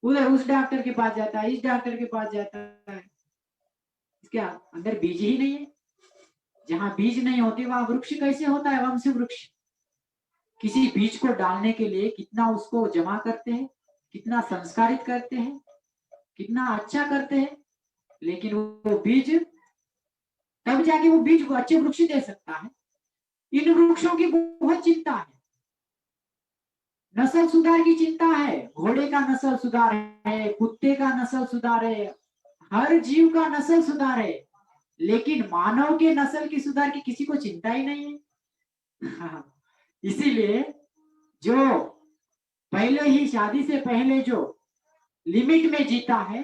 उधर उस डॉक्टर के पास जाता है, इस डॉक्टर के पास जाता है, इसके अंदर बीज ही नहीं है। जहां बीज नहीं होते वहां वृक्ष कैसे होता है, वंश वृक्ष। किसी बीज को डालने के लिए कितना उसको जमा करते हैं, कितना संस्कारित करते हैं, कितना अच्छा करते हैं, लेकिन वो बीज तब जाके वो बीज को अच्छे वृक्ष दे सकता है। इन वृक्षों की बहुत चिंता है, नस्ल सुधार की चिंता है। घोड़े का नस्ल सुधार है, कुत्ते का नस्ल सुधार है, हर जीव का नस्ल सुधार है, लेकिन मानव के नस्ल की सुधार की किसी को चिंता ही नहीं है। इसीलिए जो पहले ही शादी से पहले जो लिमिट में जीता है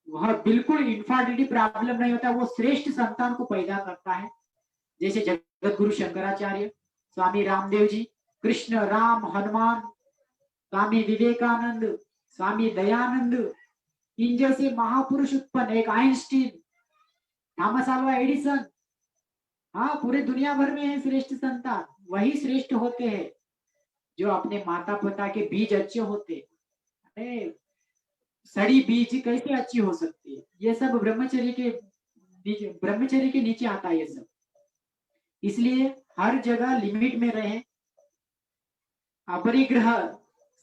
वह बिल्कुल इनफर्टिलिटी प्रॉब्लम नहीं होता, वो श्रेष्ठ संतान को पैदा करता है। जैसे जगत गुरु शंकराचार्य, स्वामी रामदेव जी, कृष्ण, राम, हनुमान, स्वामी विवेकानंद, स्वामी दयानंद, इन जैसे महापुरुष उत्पन्न, एक आइंस्टीन, थॉमस अल्वा एडिसन, हाँ पूरे दुनिया भर में है श्रेष्ठ संतान। वही श्रेष्ठ होते हैं जो अपने माता पिता के बीज अच्छे होते। अरे सड़ी बीज कैसे अच्छी हो सकती है? ये सब ब्रह्मचर्य के नीचे आता है ये सब। इसलिए हर जगह लिमिट में रहे, अपरिग्रह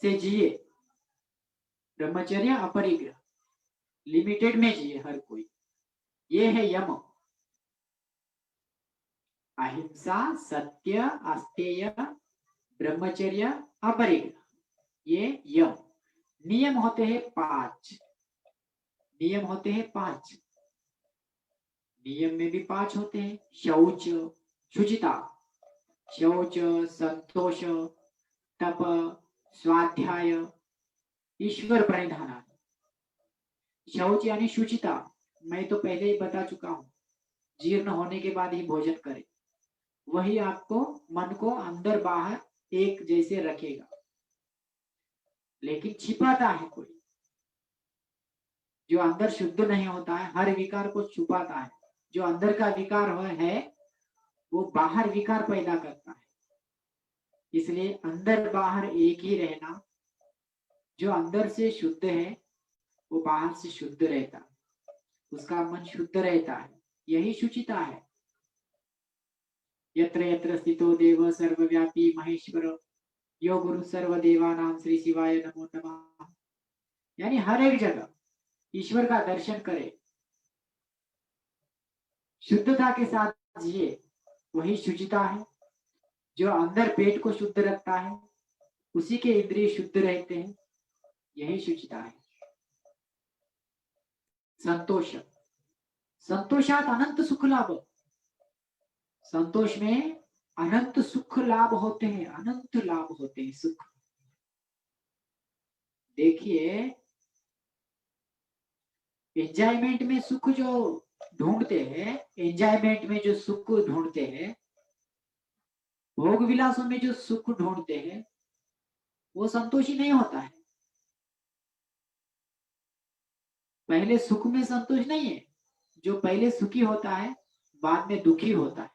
से जिए। ब्रह्मचर्य अपरिग्रह, लिमिटेड में जिए हर कोई। ये है यम। अहिंसा, सत्य, आस्तेय, ब्रह्मचर्य, अपरिग्रह, ये यम। नियम होते हैं 5। नियम होते हैं 5। नियम में भी 5 होते हैं। शौच, शुचिता, शौच, संतोष, तप, स्वाध्याय, ईश्वर प्रणिधान। शौच यानी शुचिता, मैं तो पहले ही बता चुका हूं, जीर्ण होने के बाद ही भोजन करें। वही आपको मन को अंदर बाहर एक जैसे रखेगा। लेकिन छिपाता है कोई, जो अंदर शुद्ध नहीं होता है, हर विकार को छुपाता है। जो अंदर का विकार है वो बाहर विकार पैदा करता है। इसलिए अंदर बाहर एक ही रहना। जो अंदर से शुद्ध है वो बाहर से शुद्ध रहता है, उसका मन शुद्ध रहता है, यही शुचिता है। यत्र यत्र स्थितो देव सर्वव्यापी महेश्वर, यो गुरु सर्वदेवानां श्री शिवाय नमो नमः। यानी हर एक जगह ईश्वर का दर्शन करे, शुद्धता के साथ जिए, वही शुचिता है। जो अंदर पेट को शुद्ध रखता है उसी के इंद्रिय शुद्ध रहते हैं, यही शुचिता है। संतोष, संतोषात अनंत सुख लाभ। संतोष में अनंत सुख लाभ होते हैं, अनंत लाभ होते हैं सुख। देखिए एंजॉयमेंट में सुख जो ढूंढते हैं, एंजॉयमेंट में जो सुख ढूंढते हैं, भोग विलासों में जो सुख ढूंढते हैं, वो संतोषी नहीं होता है। पहले सुख में संतोष नहीं है। जो पहले सुखी होता है बाद में दुखी होता है।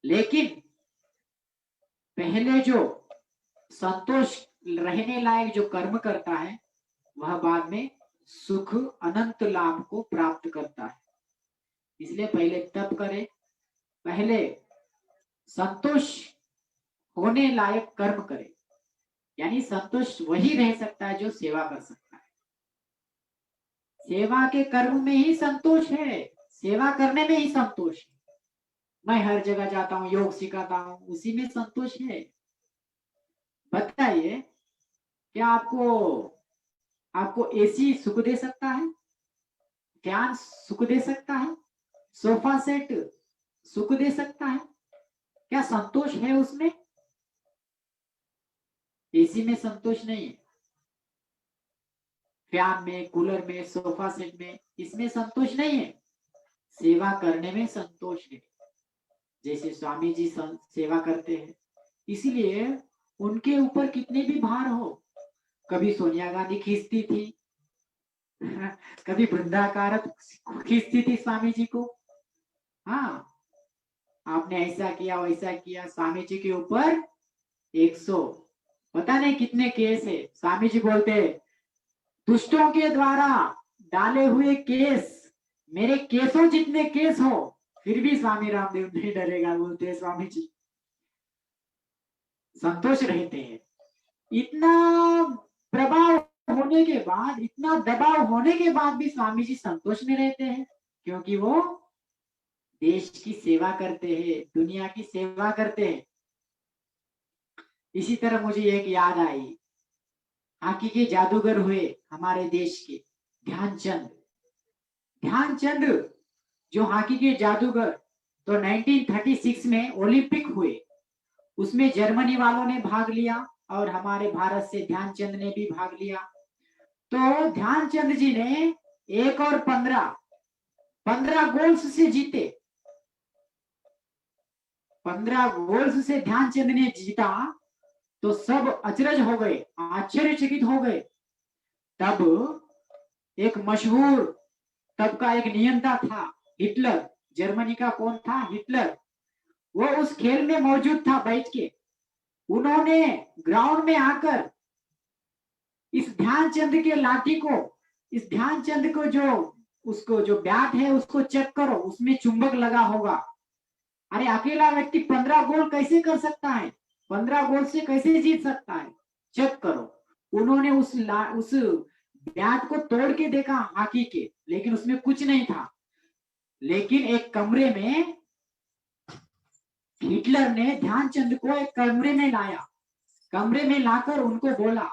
लेकिन पहले जो संतोष रहने लायक जो कर्म करता है वह बाद में सुख अनंत लाभ को प्राप्त करता है। इसलिए पहले तप करे, पहले संतोष होने लायक कर्म करे। यानी संतोष वही रह सकता है जो सेवा कर सकता है। सेवा के कर्म में ही संतोष है, सेवा करने में ही संतोष है। मैं हर जगह जाता हूँ, योग सिखाता हूँ, उसी में संतोष है। बताइए क्या आपको एसी सुख दे सकता है? ध्यान सुख दे सकता है? सोफा सेट सुख दे सकता है? क्या संतोष है उसमें? एसी में संतोष नहीं है, फैन में, कूलर में, सोफा सेट में, इसमें संतोष नहीं है। सेवा करने में संतोष है, जैसे स्वामी जी सेवा करते हैं। इसलिए उनके ऊपर कितने भी भार हो, कभी सोनिया गांधी खींचती थी, कभी वृंदा कारक खींचती थी स्वामी जी को। हाँ, आपने ऐसा किया वैसा किया, स्वामी जी के ऊपर 100 पता नहीं कितने केस है। स्वामी जी बोलते हैं, दुष्टों के द्वारा डाले हुए केस मेरे केसों जितने केस हो, फिर भी स्वामी रामदेव नहीं डरेगा, बोलते हैं स्वामी जी। संतोष रहते हैं। इतना प्रभाव होने के बाद, इतना दबाव होने के बाद भी स्वामी जी संतोष में रहते हैं, क्योंकि वो देश की सेवा करते हैं, दुनिया की सेवा करते हैं। इसी तरह मुझे एक याद आई, हॉकी के जादूगर हुए हमारे देश के ध्यानचंद। ध्यानचंद जो हॉकी के जादूगर, तो 1936 में ओलंपिक हुए, उसमें जर्मनी वालों ने भाग लिया और हमारे भारत से ध्यानचंद ने भी भाग लिया। तो ध्यानचंद जी ने 1 और 15 गोल्स से जीते। 15 गोल्स से ध्यानचंद ने जीता, तो सब अचरज हो गए, आश्चर्यचकित हो गए। तब एक मशहूर, तब का एक नियंता था हिटलर, जर्मनी का कौन था, हिटलर। वो उस खेल में मौजूद था बैठ के। उन्होंने ग्राउंड में आकर इस ध्यानचंद के लाठी को, इस ध्यानचंद को जो, उसको जो बैट है उसको चेक करो, उसमें चुंबक लगा होगा। अरे अकेला व्यक्ति 15 गोल कैसे कर सकता है, 15 गोल से कैसे जीत सकता है, चेक करो। उन्होंने उस बैट को तोड़ के देखा हॉकी के, लेकिन उसमें कुछ नहीं था। लेकिन एक कमरे में हिटलर ने ध्यानचंद को एक कमरे में लाया, कमरे में लाकर उनको बोला,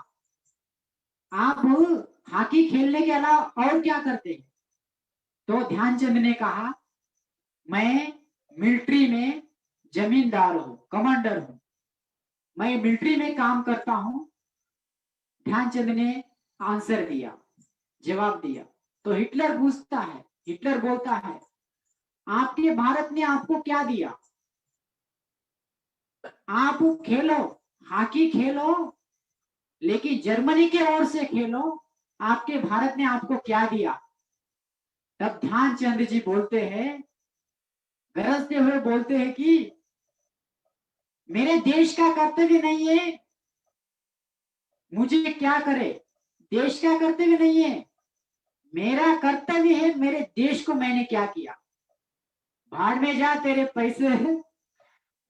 आप हॉकी खेलने के अलावा और क्या करते हैं? तो ध्यानचंद ने कहा, मैं मिलिट्री में जमींदार हूं, कमांडर हूं, मैं मिलिट्री में काम करता हूं। ध्यानचंद ने आंसर दिया, जवाब दिया। तो हिटलर पूछता है, हिटलर बोलता है, आपके भारत ने आपको क्या दिया? आप खेलो, हॉकी खेलो, लेकिन जर्मनी के ओर से खेलो, आपके भारत ने आपको क्या दिया? तब ध्यानचंद जी बोलते हैं, गरजते हुए बोलते हैं कि मेरे देश का कर्तव्य नहीं है, मुझे क्या करे, देश का कर्तव्य नहीं है, मेरा कर्तव्य है मेरे देश को मैंने क्या किया। भाड़ में जा तेरे पैसे,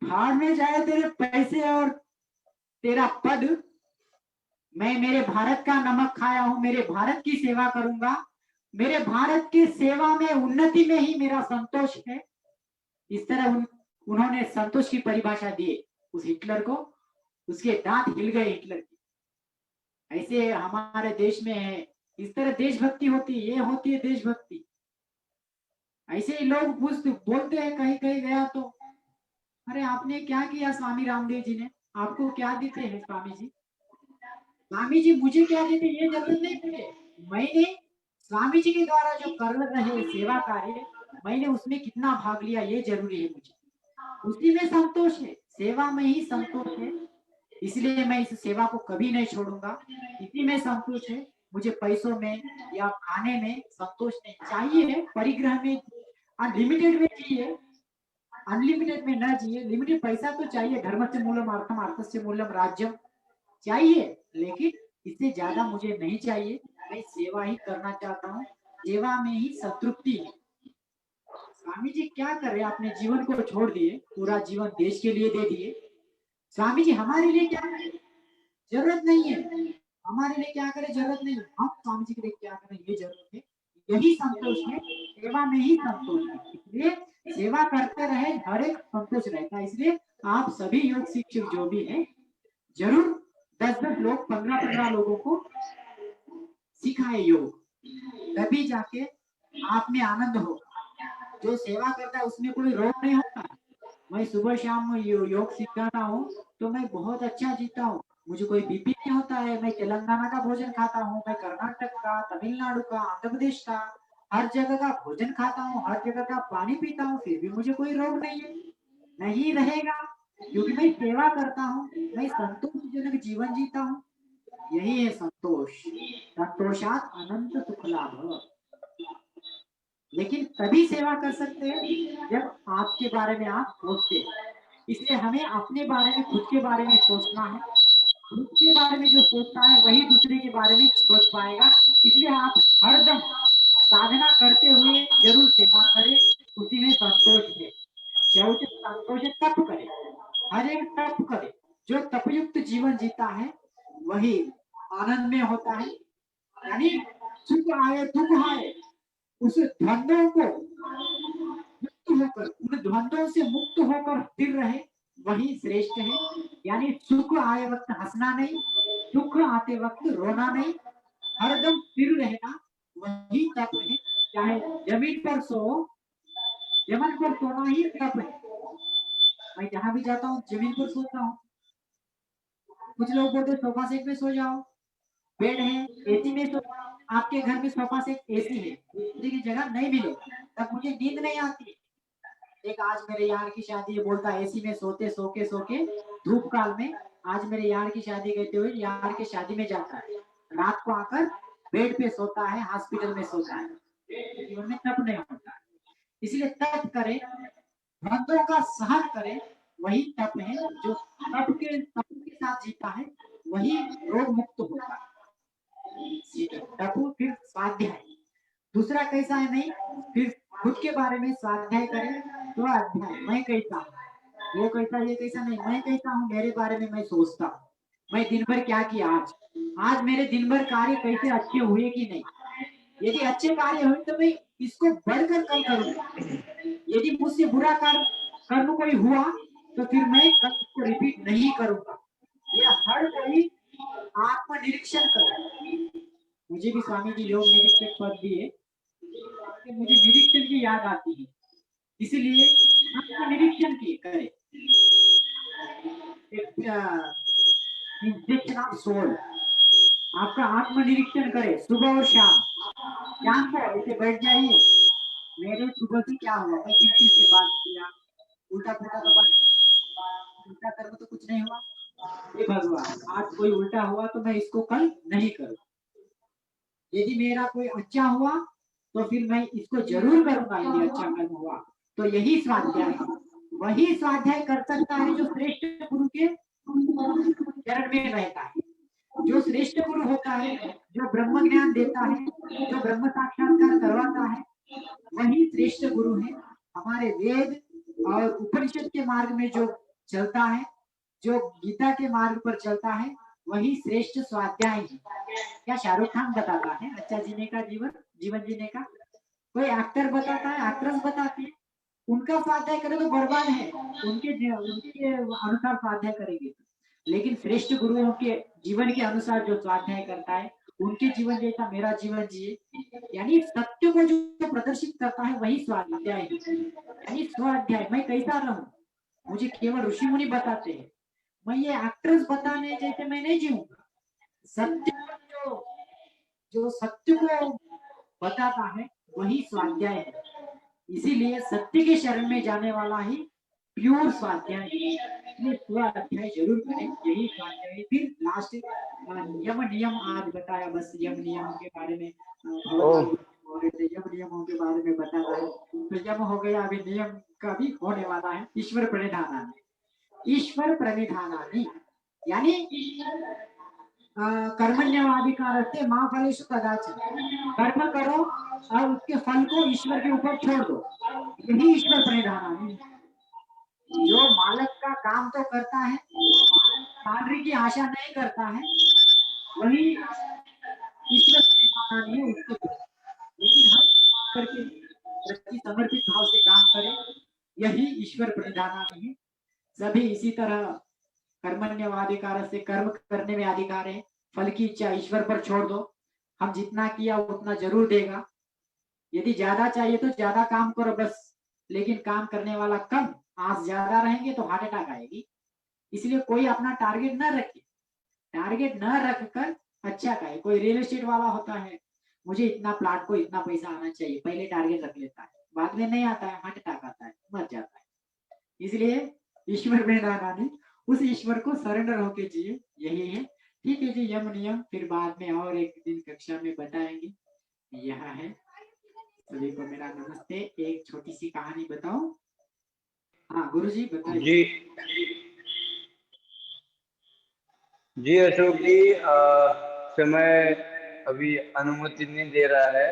भाड़ में जाए तेरे पैसे और तेरा पद। मैं मेरे भारत का नमक खाया हूं, मेरे भारत की सेवा करूंगा, मेरे भारत की सेवा में, उन्नति में ही मेरा संतोष है। इस तरह उन्होंने संतोष की परिभाषा दी उस हिटलर को। उसके दांत हिल गए हिटलर की। ऐसे हमारे देश में है, इस तरह देशभक्ति होती है, ये होती है देशभक्ति। ऐसे ही लोग बोलते हैं कहीं कहीं गया तो, अरे आपने क्या किया स्वामी रामदेव जी ने, आपको क्या देते हैं स्वामी जी? स्वामी जी मुझे क्या देते ये जरूरत नहीं मुझे, मैंने स्वामी जी के द्वारा जो कर रहे सेवा कार्य, मैंने उसमें कितना भाग लिया ये जरूरी है मुझे, उसी में संतोष है, सेवा में ही संतोष है। इसलिए मैं इस सेवा को कभी नहीं छोड़ूंगा, इसी में संतोष है। मुझे पैसों में या खाने में संतोष नहीं चाहिए, परिग्रह में अनलिमिटेड में चाहिए, अनलिमिटेड में न चाहिए। लिमिटेड पैसा तो चाहिए, धर्म से मूलम अर्थम अर्थस्य मूलम राज्यम चाहिए, लेकिन इससे ज्यादा मुझे नहीं चाहिए। मैं सेवा ही करना चाहता हूँ, सेवा में ही संतृप्ति है। स्वामी जी क्या कर रहे हैं, अपने जीवन को छोड़ दिए, पूरा जीवन देश के लिए दे दिए। स्वामी जी हमारे लिए क्या करें, जरूरत नहीं है, हमारे लिए क्या करें जरूरत नहीं है, हम स्वामी जी के लिए क्या करें ये जरूरत है। यही संतोष है, सेवा में ही संतोष है। इसलिए सेवा करते रहे, हर एक संतोष रहता है। इसलिए आप सभी योग शिक्षक जो भी है, जरूर 10-10 लोग, 15-15 लोगों को सिखाए योग, तभी जाके आप में आनंद होगा। जो सेवा करता है उसमें कोई रोग नहीं होता। मैं सुबह शाम योग सिखाता हूँ, तो मैं बहुत अच्छा जीता हूँ, मुझे कोई बीपी नहीं होता है। मैं तेलंगाना का भोजन खाता हूँ, मैं कर्नाटक का, तमिलनाडु का, आंध्र प्रदेश का, हर जगह का भोजन खाता हूँ, हर जगह का पानी पीता हूँ, फिर भी मुझे कोई रोग नहीं है, नहीं रहेगा। क्योंकि मैं सेवा करता हूँ, मैं संतोषजनक जीवन जीता हूँ। यही है संतोष। संतोषात अनंत सुख लाभ। लेकिन तभी सेवा कर सकते हैं जब आपके बारे में आप सोचते हैं। इसलिए हमें अपने बारे में, खुद के बारे में सोचना है। खुद के बारे में जो सोचता है वही दूसरे के बारे में सोच पाएगा। इसलिए आप हरदम साधना करते हुए जरूर सेवा करें, उसी में संतोष है। जब संतोष है तप करे, हर एक तप करे। जो तपयुक्त जीवन जीता है वही आनंद में होता है। यानी सुख आए दुख आए, उस द्वंद्वों को मुक्त होकर, उन द्वंद्वों से मुक्त होकर स्थिर रहे, वही श्रेष्ठ है। यानी सुख आए वक्त हंसना नहीं, दुख आते वक्त रोना नहीं, हरदम स्थिर रहना, वही तप है। चाहे जमीन पर सो, जमीन पर सोना ही तप है। मैं जहां भी जाता हूँ जमीन पर सोता हूँ। कुछ लोग बोलते सोफा सेट में सो जाओ, बेड है, एसी में सो। आपके घर में सोफा सेट एसी है, दूसरी की जगह नहीं मिलेगा, तब मुझे नींद नहीं आती। एक आज मेरे यार की शादी है, बोलता एसी में सोते सो के धूप काल में। आज मेरे यार की शादी कहते हुए यार के शादी में जाता है, रात को आकर बेड पे सोता है, हॉस्पिटल में सोता है। जीवन में तप नहीं होता। इसलिए तप करे, द्वंद्वों का सहन करे, वही तप है। जो तप के साथ जीता है वही रोग मुक्त होता है। तप फिर स्वाध्याय, दूसरा कैसा है नहीं, फिर खुद के बारे में स्वाध्याय करें। तो अध्याय, मैं कैसा हूँ, वो कैसा ये कैसा नहीं, मैं कैसा हूँ, मेरे बारे में मैं सोचता हूँ। मैं दिन भर क्या किया, आज मेरे दिन भर कार्य कैसे अच्छे हुए कि नहीं। यदि अच्छे कार्य हुए तो मैं इसको बढ़कर कल करूंगा। यदि मुझसे बुरा कार्य कर्म कोई हुआ तो फिर मैं कल इसको रिपीट नहीं करूंगा। यह हर कोई आत्मनिरीक्षण करे। मुझे भी स्वामी जी योग निरीक्षक पद दिए, कि मुझे निरीक्षण की याद आती है। इसीलिए आत्मनिरीक्षण की करे। इंस्पेक्शन ऑफ सोल, आपका आत्मनिरीक्षण करे सुबह और शाम। शाम को ऐसे बैठ जाइए, मेरे सुबह से क्या हुआ, मैं किस किस से बात किया, उल्टा पुल्टा तो बात, उल्टा कर्म तो कुछ नहीं हुआ। हे भगवान, आज कोई उल्टा हुआ तो मैं इसको कल नहीं करूँ। यदि मेरा कोई अच्छा हुआ तो फिर मैं इसको जरूर करूंगा। यदि अच्छा कर्म हुआ तो यही स्वाध्याय है। वही स्वाध्याय कर सकता है जो श्रेष्ठ गुरु के चरण में रहता है। जो श्रेष्ठ गुरु होता है, जो ब्रह्म ज्ञान देता है, जो ब्रह्म साक्षात्कार करवाता है, वही श्रेष्ठ गुरु है। हमारे वेद और उपनिषद के मार्ग में जो चलता है, जो गीता के मार्ग पर चलता है, वही श्रेष्ठ स्वाध्याय है। क्या शाहरुख खान बताता है अच्छा जीने का जीवन, जीवन जीने का? कोई एक्टर बताता है, एक्ट्रेस बताती है। उनका स्वाध्याय करे तो बर्बाद है, उनके अनुसार स्वाध्याय करेंगे। लेकिन श्रेष्ठ गुरुओं के जीवन के अनुसार जो स्वाध्याय करता है, उनके जीवन जैसा मेरा जीवन जिए, यानी सत्य को जो प्रदर्शित करता है वही स्वाध्याय है। यानी स्वाध्याय, मैं कैसा रहूं, मुझे केवल ऋषि मुनि बताते हैं। मैं ये एक्ट्रेस बताने जैसे मैं नहीं जीऊंगा। सत्य जो जो सत्य को बताता है वही स्वाध्याय है। इसीलिए सत्य के शरण में जाने वाला ही प्योर स्वाध्याय है। इसलिए स्वाध्याय जरूर करें, यही स्वाध्याय। फिर लास्ट यम नियम आज बताया, बस यम नियम के बारे में भगवान बोल रहे थे, यम नियमों के बारे में बताना है। तो यम हो गया, अभी नियम का भी होने वाला है। ईश्वर प्रणिधानानि, ईश्वर प्रणिधानानि यानी कर्मण्यवाधिकार से माँ फलेषु कदाचन, कर्म करो और उसके फल को ईश्वर के ऊपर छोड़ दो, यही ईश्वर प्रणिधानानि। जो मालक का काम तो करता है, सैलरी की आशा नहीं करता है, वही ईश्वर प्रणिधानानि है उसके प्रति। लेकिन हम ईश्वर के प्रति समर्पित भाव से काम करें, यही ईश्वर प्रणिधानानि है। सभी इसी तरह कर्मण्यवाधिकार से कर्म करने में अधिकार है, फल की इच्छा ईश्वर पर छोड़ दो। हम जितना किया उतना जरूर देगा। यदि ज्यादा चाहिए तो ज्यादा काम करो बस, लेकिन काम करने वाला कम, आज ज्यादा रहेंगे तो हार्ट अटैक आएगी। इसलिए कोई अपना टारगेट न रखे। टारगेट न रखकर अच्छा करे। कोई रियल एस्टेट वाला होता है, मुझे इतना प्लाट को इतना पैसा आना चाहिए, पहले टारगेट रख लेता है, बाद में नहीं आता है, हार्ट अटैक आता है, मर जाता है। इसलिए ईश्वर में ना माने, उस ईश्वर को सरेंडर होके जिए, यही है। ठीक है जी, यम नियम फिर बाद में और एक दिन कक्षा में बताएंगे। यह है। सभी को मेरा नमस्ते। एक छोटी सी कहानी बताओ। हाँ गुरुजी बताइए। जी जी अशोक जी, समय अभी अनुमति नहीं दे रहा है,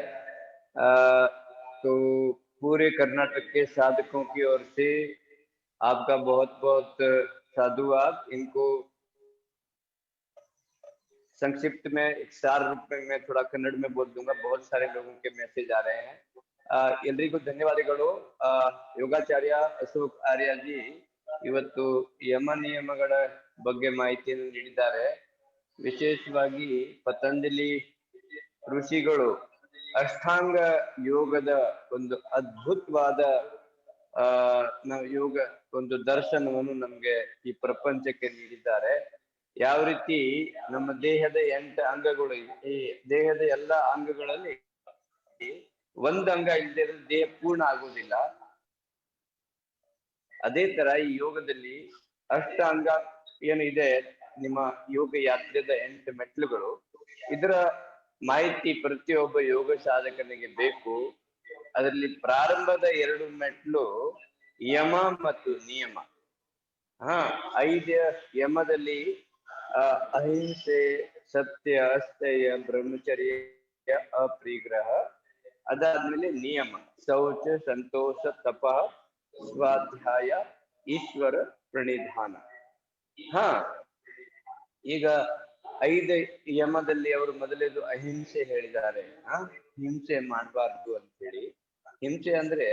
तो पूरे कर्नाटक के साधकों की ओर से आपका बहुत बहुत साधुवाद। इनको संक्षिप्त में एक सार रूप में मैं थोड़ा कन्नड़ में बोल दूंगा, बहुत सारे लोगों के मैसेज आ रहे हैं। ಎಲ್ರಿಗೂ ಧನ್ಯವಾದಗಳು। ಯೋಗಾಚಾರ್ಯ ಅಶೋಕ್ ಆರ್ಯಜಿ ಇವತ್ತು ಯಮ ನಿಯಮಗಳ ಬಗ್ಗೆ ಮಾಹಿತಿಯನ್ನು ನೀಡಿದ್ದಾರೆ. ವಿಶೇಷವಾಗಿ ಪತಂಜಲಿ ಋಷಿಗಳು ಅಷ್ಟಾಂಗ ಯೋಗದ ಒಂದು ಅದ್ಭುತವಾದ ಯೋಗ ಒಂದು ದರ್ಶನವನ್ನು ನಮ್ಗೆ ಈ ಪ್ರಪಂಚಕ್ಕೆ ನೀಡಿದ್ದಾರೆ. ಯಾವ ರೀತಿ ನಮ್ಮ ದೇಹದ 8 ಅಂಗಗಳು, ಈ ದೇಹದ ಎಲ್ಲ ಅಂಗಗಳಲ್ಲಿ ಒಂದ್ ಅಂಗ ಇಲ್ಲದೆ ದೇಹ ಪೂರ್ಣ ಆಗುವುದಿಲ್ಲ. ಅದೇ ತರ ಈ ಯೋಗದಲ್ಲಿ ಅಷ್ಟಾಂಗ ಏನಿದೆ, ನಿಮ್ಮ ಯೋಗ ಯಾತ್ರೆದ 8 ಮೆಟ್ಲುಗಳು, ಇದರ ಮಾಹಿತಿ ಪ್ರತಿಯೊಬ್ಬ ಯೋಗ ಸಾಧಕನಿಗೆ ಬೇಕು. ಅದರಲ್ಲಿ ಪ್ರಾರಂಭದ 2 ಮೆಟ್ಲು ಯಮ ಮತ್ತು ನಿಯಮ. 5 ಯಮದಲ್ಲಿ ಅಹಿಂಸೆ, ಸತ್ಯ, ಅಸ್ಥೇಯ, ಬ್ರಹ್ಮಚರ್ಯ, ಅಪ್ರಿಗ್ರಹ. ಅದಾದ್ಮೇಲೆ ನಿಯಮ ಶೌಚ, ಸಂತೋಷ, ತಪ, ಸ್ವಾಧ್ಯಾಯ, ಈಶ್ವರ ಪ್ರಣಿಧಾನ. ಈಗ 5 ಯಮದಲ್ಲಿ ಅವರು ಮೊದಲೇದು ಅಹಿಂಸೆ ಹೇಳಿದ್ದಾರೆ. ಹಿಂಸೆ ಮಾಡಬಾರ್ದು ಅಂತ ಹೇಳಿ. ಹಿಂಸೆ ಅಂದ್ರೆ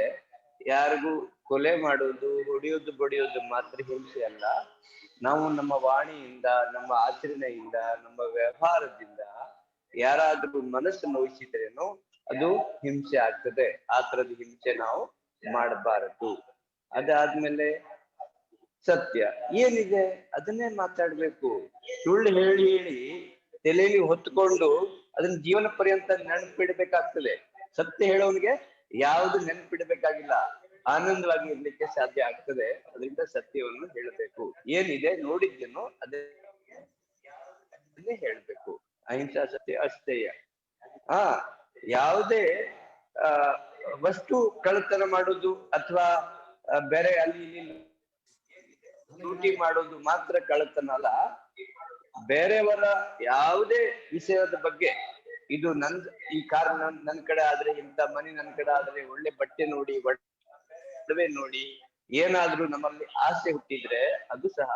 ಯಾರಿಗೂ ಕೊಲೆ ಮಾಡೋದು, ಹೊಡೆಯೋದು, ಬಡಿಯೋದು ಮಾತ್ರ ಹಿಂಸೆ ಅಲ್ಲ. ನಾವು ನಮ್ಮ ವಾಣಿಯಿಂದ, ನಮ್ಮ ಆಚರಣೆಯಿಂದ, ನಮ್ಮ ವ್ಯವಹಾರದಿಂದ ಯಾರಾದ್ರೂ ಮನಸ್ಸು ನೋಯಿಸಿದ್ರೇನು ಅದು ಹಿಂಸೆ ಆಗ್ತದೆ. ಆ ತರದ ಹಿಂಸೆ ನಾವು ಮಾಡಬಾರದು. ಅದಾದ್ಮೇಲೆ ಸತ್ಯ ಏನಿದೆ ಅದನ್ನೇ ಮಾತಾಡ್ಬೇಕು. ಸುಳ್ಳು ಹೇಳಿ ಹೇಳಿ ತಲೆಯಲ್ಲಿ ಹೊತ್ಕೊಂಡು ಅದನ್ನ ಜೀವನ ಪರ್ಯಂತ ನೆನಪಿಡ್ಬೇಕಾಗ್ತದೆ. ಸತ್ಯ ಹೇಳೋನಿಗೆ ಯಾವುದು ನೆನಪಿಡ್ಬೇಕಾಗಿಲ್ಲ, ಆನಂದವಾಗಿ ಇರ್ಲಿಕ್ಕೆ ಸಾಧ್ಯ ಆಗ್ತದೆ. ಅದರಿಂದ ಸತ್ಯವನ್ನು ಹೇಳಬೇಕು. ಏನಿದೆ ನೋಡಿದ್ದೇನೋ ಅದನ್ನೇ ಹೇಳ್ಬೇಕು. ಅಹಿಂಸಾ, ಸತ್ಯ, ಅಸ್ಥೇಯ. ಯಾವುದೇ ವಸ್ತು ಕಳ್ಳತನ ಮಾಡೋದು ಅಥವಾ ಬೇರೆ ಅಲ್ಲಿ ಲೂಟಿ ಮಾಡೋದು ಮಾತ್ರ ಕಳ್ಳತನ ಅಲ್ಲ. ಬೇರೆಯವರ ಯಾವುದೇ ವಿಷಯದ ಬಗ್ಗೆ, ಇದು ಈ ಕಾರ್ ನನ್ ಕಡೆ ಆದ್ರೆ, ಇಂಥ ಮನೆ ನನ್ ಕಡೆ ಆದ್ರೆ, ಒಳ್ಳೆ ಬಟ್ಟೆ ನೋಡಿ, ಒಡವೆ ನೋಡಿ ಏನಾದ್ರೂ ನಮ್ಮಲ್ಲಿ ಆಸೆ ಹುಟ್ಟಿದ್ರೆ ಅದು ಸಹ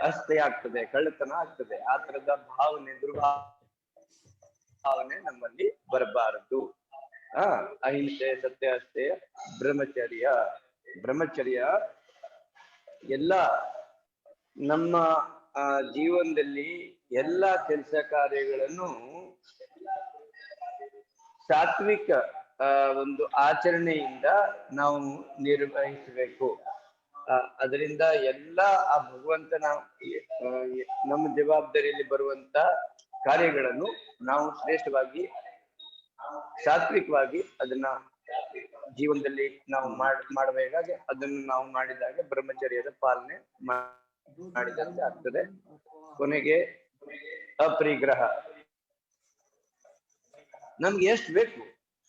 ಅಸ್ಥೆ ಆಗ್ತದೆ, ಕಳ್ಳತನ ಆಗ್ತದೆ. ಆ ತರದ ಭಾವನೆ, ದುರ್ಭಾವನೆ ನಮ್ಮಲ್ಲಿ ಬರಬಾರದು. ಅಹಿಂಸೆ, ಸತ್ಯ, ಅಸ್ಥೇಯ, ಬ್ರಹ್ಮಚರ್ಯ ಎಲ್ಲ ನಮ್ಮ ಜೀವನದಲ್ಲಿ ಎಲ್ಲ ಕೆಲಸ ಕಾರ್ಯಗಳನ್ನು ಸಾತ್ವಿಕ ಒಂದು ಆಚರಣೆಯಿಂದ ನಾವು ನಿರ್ವಹಿಸಬೇಕು. ಅದರಿಂದ ಎಲ್ಲ ಆ ಭಗವಂತನ ನಮ್ಮ ಜವಾಬ್ದಾರಿಯಲ್ಲಿ ಬರುವಂತ ಕಾರ್ಯಗಳನ್ನು ನಾವು ಶ್ರೇಷ್ಠವಾಗಿ, ಸಾತ್ವಿಕವಾಗಿ ಅದನ್ನ ಜೀವನದಲ್ಲಿ ನಾವು ಮಾಡಬೇಕಾಗಿ ಅದನ್ನು ನಾವು ಮಾಡಿದಾಗ ಬ್ರಹ್ಮಚರ್ಯದ ಪಾಲನೆ ಮಾಡಿದಂತೆ ಆಗ್ತದೆ. ಕೊನೆಗೆ ಅಪ್ರಿಗ್ರಹ. ನಮ್ಗೆ ಎಷ್ಟು ಬೇಕು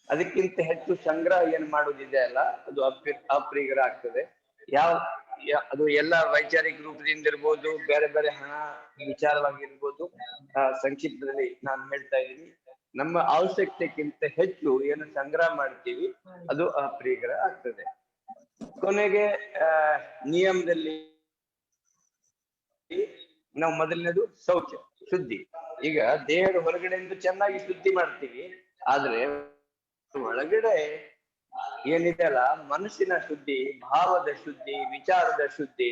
ಅದಕ್ಕಿಂತ ಹೆಚ್ಚು ಸಂಗ್ರಹ ಏನ್ ಮಾಡೋದಿದೆ ಅಲ್ಲ, ಅದು ಅಪ್ರಿಗ್ರಹ ಆಗ್ತದೆ. ಅದು ಎಲ್ಲ ವೈಚಾರಿಕ ರೂಪದಿಂದ ಇರ್ಬೋದು, ಬೇರೆ ಬೇರೆ ಹಣ ವಿಚಾರವಾಗಿರ್ಬೋದು. ಸಂಕ್ಷಿಪ್ತದಲ್ಲಿ ನಾನು ಹೇಳ್ತಾ ಇದ್ದೀನಿ, ನಮ್ಮ ಅವಶ್ಯಕತೆಗಿಂತ ಹೆಚ್ಚು ಏನು ಸಂಗ್ರಹ ಮಾಡ್ತೀವಿ ಅದು ಅಪ್ರಿಗ್ರಹ ಆಗ್ತದೆ. ಕೊನೆಗೆ ನಿಯಮದಲ್ಲಿ ನಾವು ಮೊದಲನೇದು ಶೌಚ, ಶುದ್ಧಿ. ಈಗ ದೇಹದ ಹೊರಗಡೆಯಿಂದ ಚೆನ್ನಾಗಿ ಶುದ್ಧಿ ಮಾಡ್ತೀವಿ, ಆದ್ರೆ ಒಳಗಡೆ ಏನಿದೆ ಅಲ್ಲ, ಮನಸ್ಸಿನ ಶುದ್ಧಿ, ಭಾವದ ಶುದ್ಧಿ, ವಿಚಾರದ ಶುದ್ಧಿ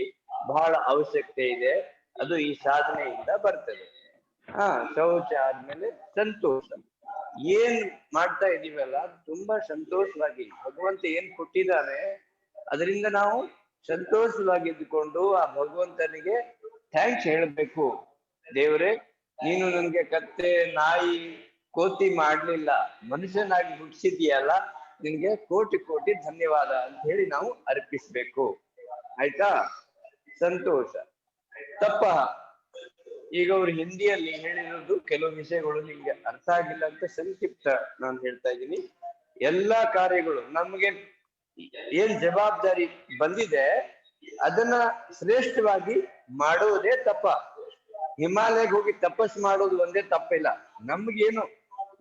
ಬಹಳ ಅವಶ್ಯಕತೆ ಇದೆ. ಅದು ಈ ಸಾಧನೆಯಿಂದ ಬರ್ತದೆ. ಶೌಚ ಆದ್ಮೇಲೆ ಸಂತೋಷ. ಏನ್ ಮಾಡ್ತಾ ಇದೀವಲ್ಲ ತುಂಬಾ ಸಂತೋಷವಾಗಿ ಭಗವಂತ ಏನ್ ಕೊಟ್ಟಿದ್ದಾನೆ ಅದರಿಂದ ನಾವು ಸಂತೋಷವಾಗಿದ್ದುಕೊಂಡು ಆ ಭಗವಂತನಿಗೆ ಥ್ಯಾಂಕ್ಸ್ ಹೇಳಬೇಕು. ದೇವ್ರೆ, ನೀನು ನನ್ಗೆ ಕತ್ತೆ, ನಾಯಿ, ಕೋತಿ ಮಾಡ್ಲಿಲ್ಲ, ಮನುಷ್ಯನಾಗಿ ಹುಟ್ಟಿಸಿದ್ಯಲ್ಲ, ನಿನ್ಗೆ ಕೋಟಿ ಕೋಟಿ ಧನ್ಯವಾದ ಅಂತ ಹೇಳಿ ನಾವು ಅರ್ಪಿಸ್ಬೇಕು. ಆಯ್ತಾ? ಸಂತೋಷ. ತಪಃ, ಈಗ ಅವ್ರು ಹಿಂದಿಯಲ್ಲಿ ಹೇಳಿರೋದು ಕೆಲವು ವಿಷಯಗಳು ನಿಮ್ಗೆ ಅರ್ಥ ಆಗಿಲ್ಲ ಅಂತ ಸಂಕ್ಷಿಪ್ತ ನಾನು ಹೇಳ್ತಾ ಇದ್ದೀನಿ. ಎಲ್ಲಾ ಕಾರ್ಯಗಳು ನಮ್ಗೆ ಏನ್ ಜವಾಬ್ದಾರಿ ಬಂದಿದೆ ಅದನ್ನ ಶ್ರೇಷ್ಠವಾಗಿ ಮಾಡುವುದೇ ತಪ. ಹಿಮಾಲಯಕ್ಕೆ ಹೋಗಿ ತಪಸ್ ಮಾಡೋದು ಒಂದೇ ತಪ್ಪಿಲ್ಲ. ನಮ್ಗೇನು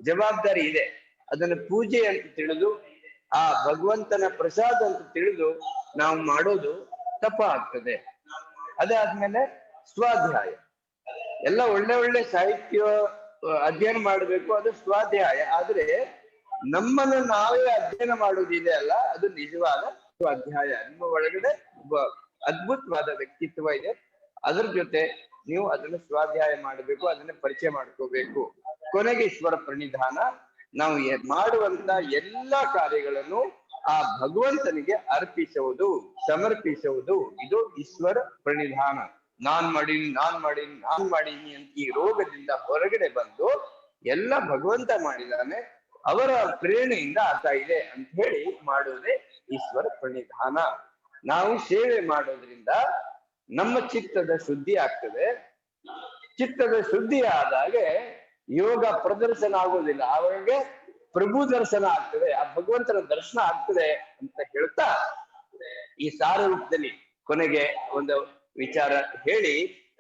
ಜವಾಬ್ದಾರಿ ಇದೆ ಅದನ್ನ ಪೂಜೆ ಅಂತ ತಿಳಿದು, ಆ ಭಗವಂತನ ಪ್ರಸಾದ ಅಂತ ತಿಳಿದು ನಾವು ಮಾಡೋದು ತಪ ಆಗ್ತದೆ. ಅದಾದ್ಮೇಲೆ ಸ್ವಾಧ್ಯಾಯ. ಎಲ್ಲ ಒಳ್ಳೆ ಒಳ್ಳೆ ಸಾಹಿತ್ಯ ಅಧ್ಯಯನ ಮಾಡಬೇಕು, ಅದು ಸ್ವಾಧ್ಯಾಯ. ಆದ್ರೆ ನಮ್ಮನ್ನು ನಾವೇ ಅಧ್ಯಯನ ಮಾಡುವುದಿದೆ ಅಲ್ಲ, ಅದು ನಿಜವಾದ ಸ್ವಾಧ್ಯಾಯ. ನಿಮ್ಮ ಒಳಗಡೆ ಒಬ್ಬ ಅದ್ಭುತವಾದ ವ್ಯಕ್ತಿತ್ವ ಇದೆ, ಅದ್ರ ಜೊತೆ ನೀವು ಅದನ್ನು ಸ್ವಾಧ್ಯಾಯ ಮಾಡಬೇಕು, ಅದನ್ನ ಪರಿಚಯ ಮಾಡ್ಕೋಬೇಕು. ಕೊನೆಗೆ ಈಶ್ವರ ಪ್ರಣಿಧಾನ. ನಾವು ಮಾಡುವಂತ ಎಲ್ಲಾ ಕಾರ್ಯಗಳನ್ನು ಆ ಭಗವಂತನಿಗೆ ಅರ್ಪಿಸುವುದು, ಸಮರ್ಪಿಸುವುದು, ಇದು ಈಶ್ವರ ಪ್ರಣಿಧಾನ. ನಾನ್ ಮಾಡೀನಿ ಅಂತ ಈ ರೋಗದಿಂದ ಹೊರಗಡೆ ಬಂದು ಎಲ್ಲ ಭಗವಂತ ಮಾಡಿದಾನೆ, ಅವರ ಪ್ರೇರಣೆಯಿಂದ ಆಗ್ತಾ ಇದೆ ಅಂತ ಹೇಳಿ ಮಾಡುವುದೇ ಈಶ್ವರ ಪ್ರಣಿಧಾನ. ನಾವು ಸೇವೆ ಮಾಡೋದ್ರಿಂದ ನಮ್ಮ ಚಿತ್ತದ ಶುದ್ಧಿ ಆಗ್ತದೆ. ಚಿತ್ತದ ಶುದ್ಧಿ ಆದಾಗೆ ಯೋಗ ಪ್ರದರ್ಶನ ಆಗೋದಿಲ್ಲ, ಅವಾಗ ಪ್ರಭು ದರ್ಶನ ಆಗ್ತದೆ, ಆ ಭಗವಂತನ ದರ್ಶನ ಆಗ್ತದೆ ಅಂತ ಹೇಳ್ತಾ ಈ ಸಾರ ರೂಪದಲ್ಲಿ ಕೊನೆಗೆ ಒಂದು ವಿಚಾರ ಹೇಳಿ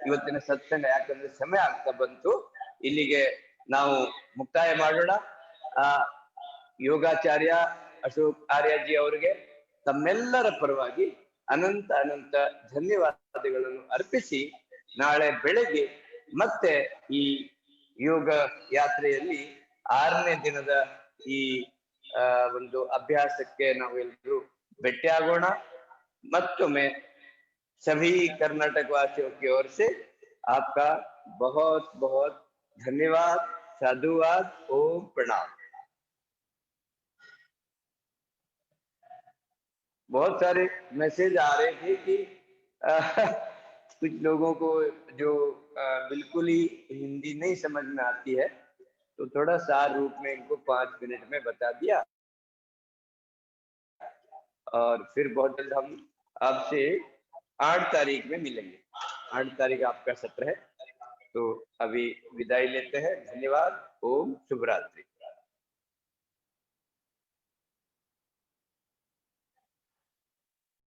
ಇವತ್ತಿನ ಸತ್ಸಂಗ, ಯಾಕಂದ್ರೆ ಸಮಯ ಆಗ್ತಾ ಬಂತು, ಇಲ್ಲಿಗೆ ನಾವು ಮುಕ್ತಾಯ ಮಾಡೋಣ. ಯೋಗಾಚಾರ್ಯ ಅಶೋಕ್ ಆರ್ಯಜಿ ಅವರಿಗೆ ತಮ್ಮೆಲ್ಲರ ಪರವಾಗಿ ಅನಂತ ಅನಂತ ಧನ್ಯವಾದಗಳನ್ನು ಅರ್ಪಿಸಿ, ನಾಳೆ ಬೆಳಗ್ಗೆ ಮತ್ತೆ ಈ ಯೋಗ ಯಾತ್ರೆಯಲ್ಲಿ 6ನೇ ದಿನದ ಈ ಒಂದು ಅಭ್ಯಾಸಕ್ಕೆ ನಾವೆಲ್ಲರೂ ಭೇಟಿಯಾಗೋಣ. ಮತ್ತೊಮ್ಮೆ सभी कर्नाटक वासियों की ओर से आपका बहुत बहुत धन्यवाद, साधुवाद, ओम प्रणाम। बहुत सारे मैसेज आ रहे थे कि कुछ लोगों को जो बिल्कुल ही हिंदी नहीं समझ में आती है, तो थोड़ा सार रूप में इनको 5 मिनट में बता दिया। और फिर बहुत जल्द हम आपसे 8 तारीख में मिलेंगे। 8 तारीख आपका सत्र है, तो अभी विदाई लेते हैं। धन्यवाद। ओम शुभ रात्रि।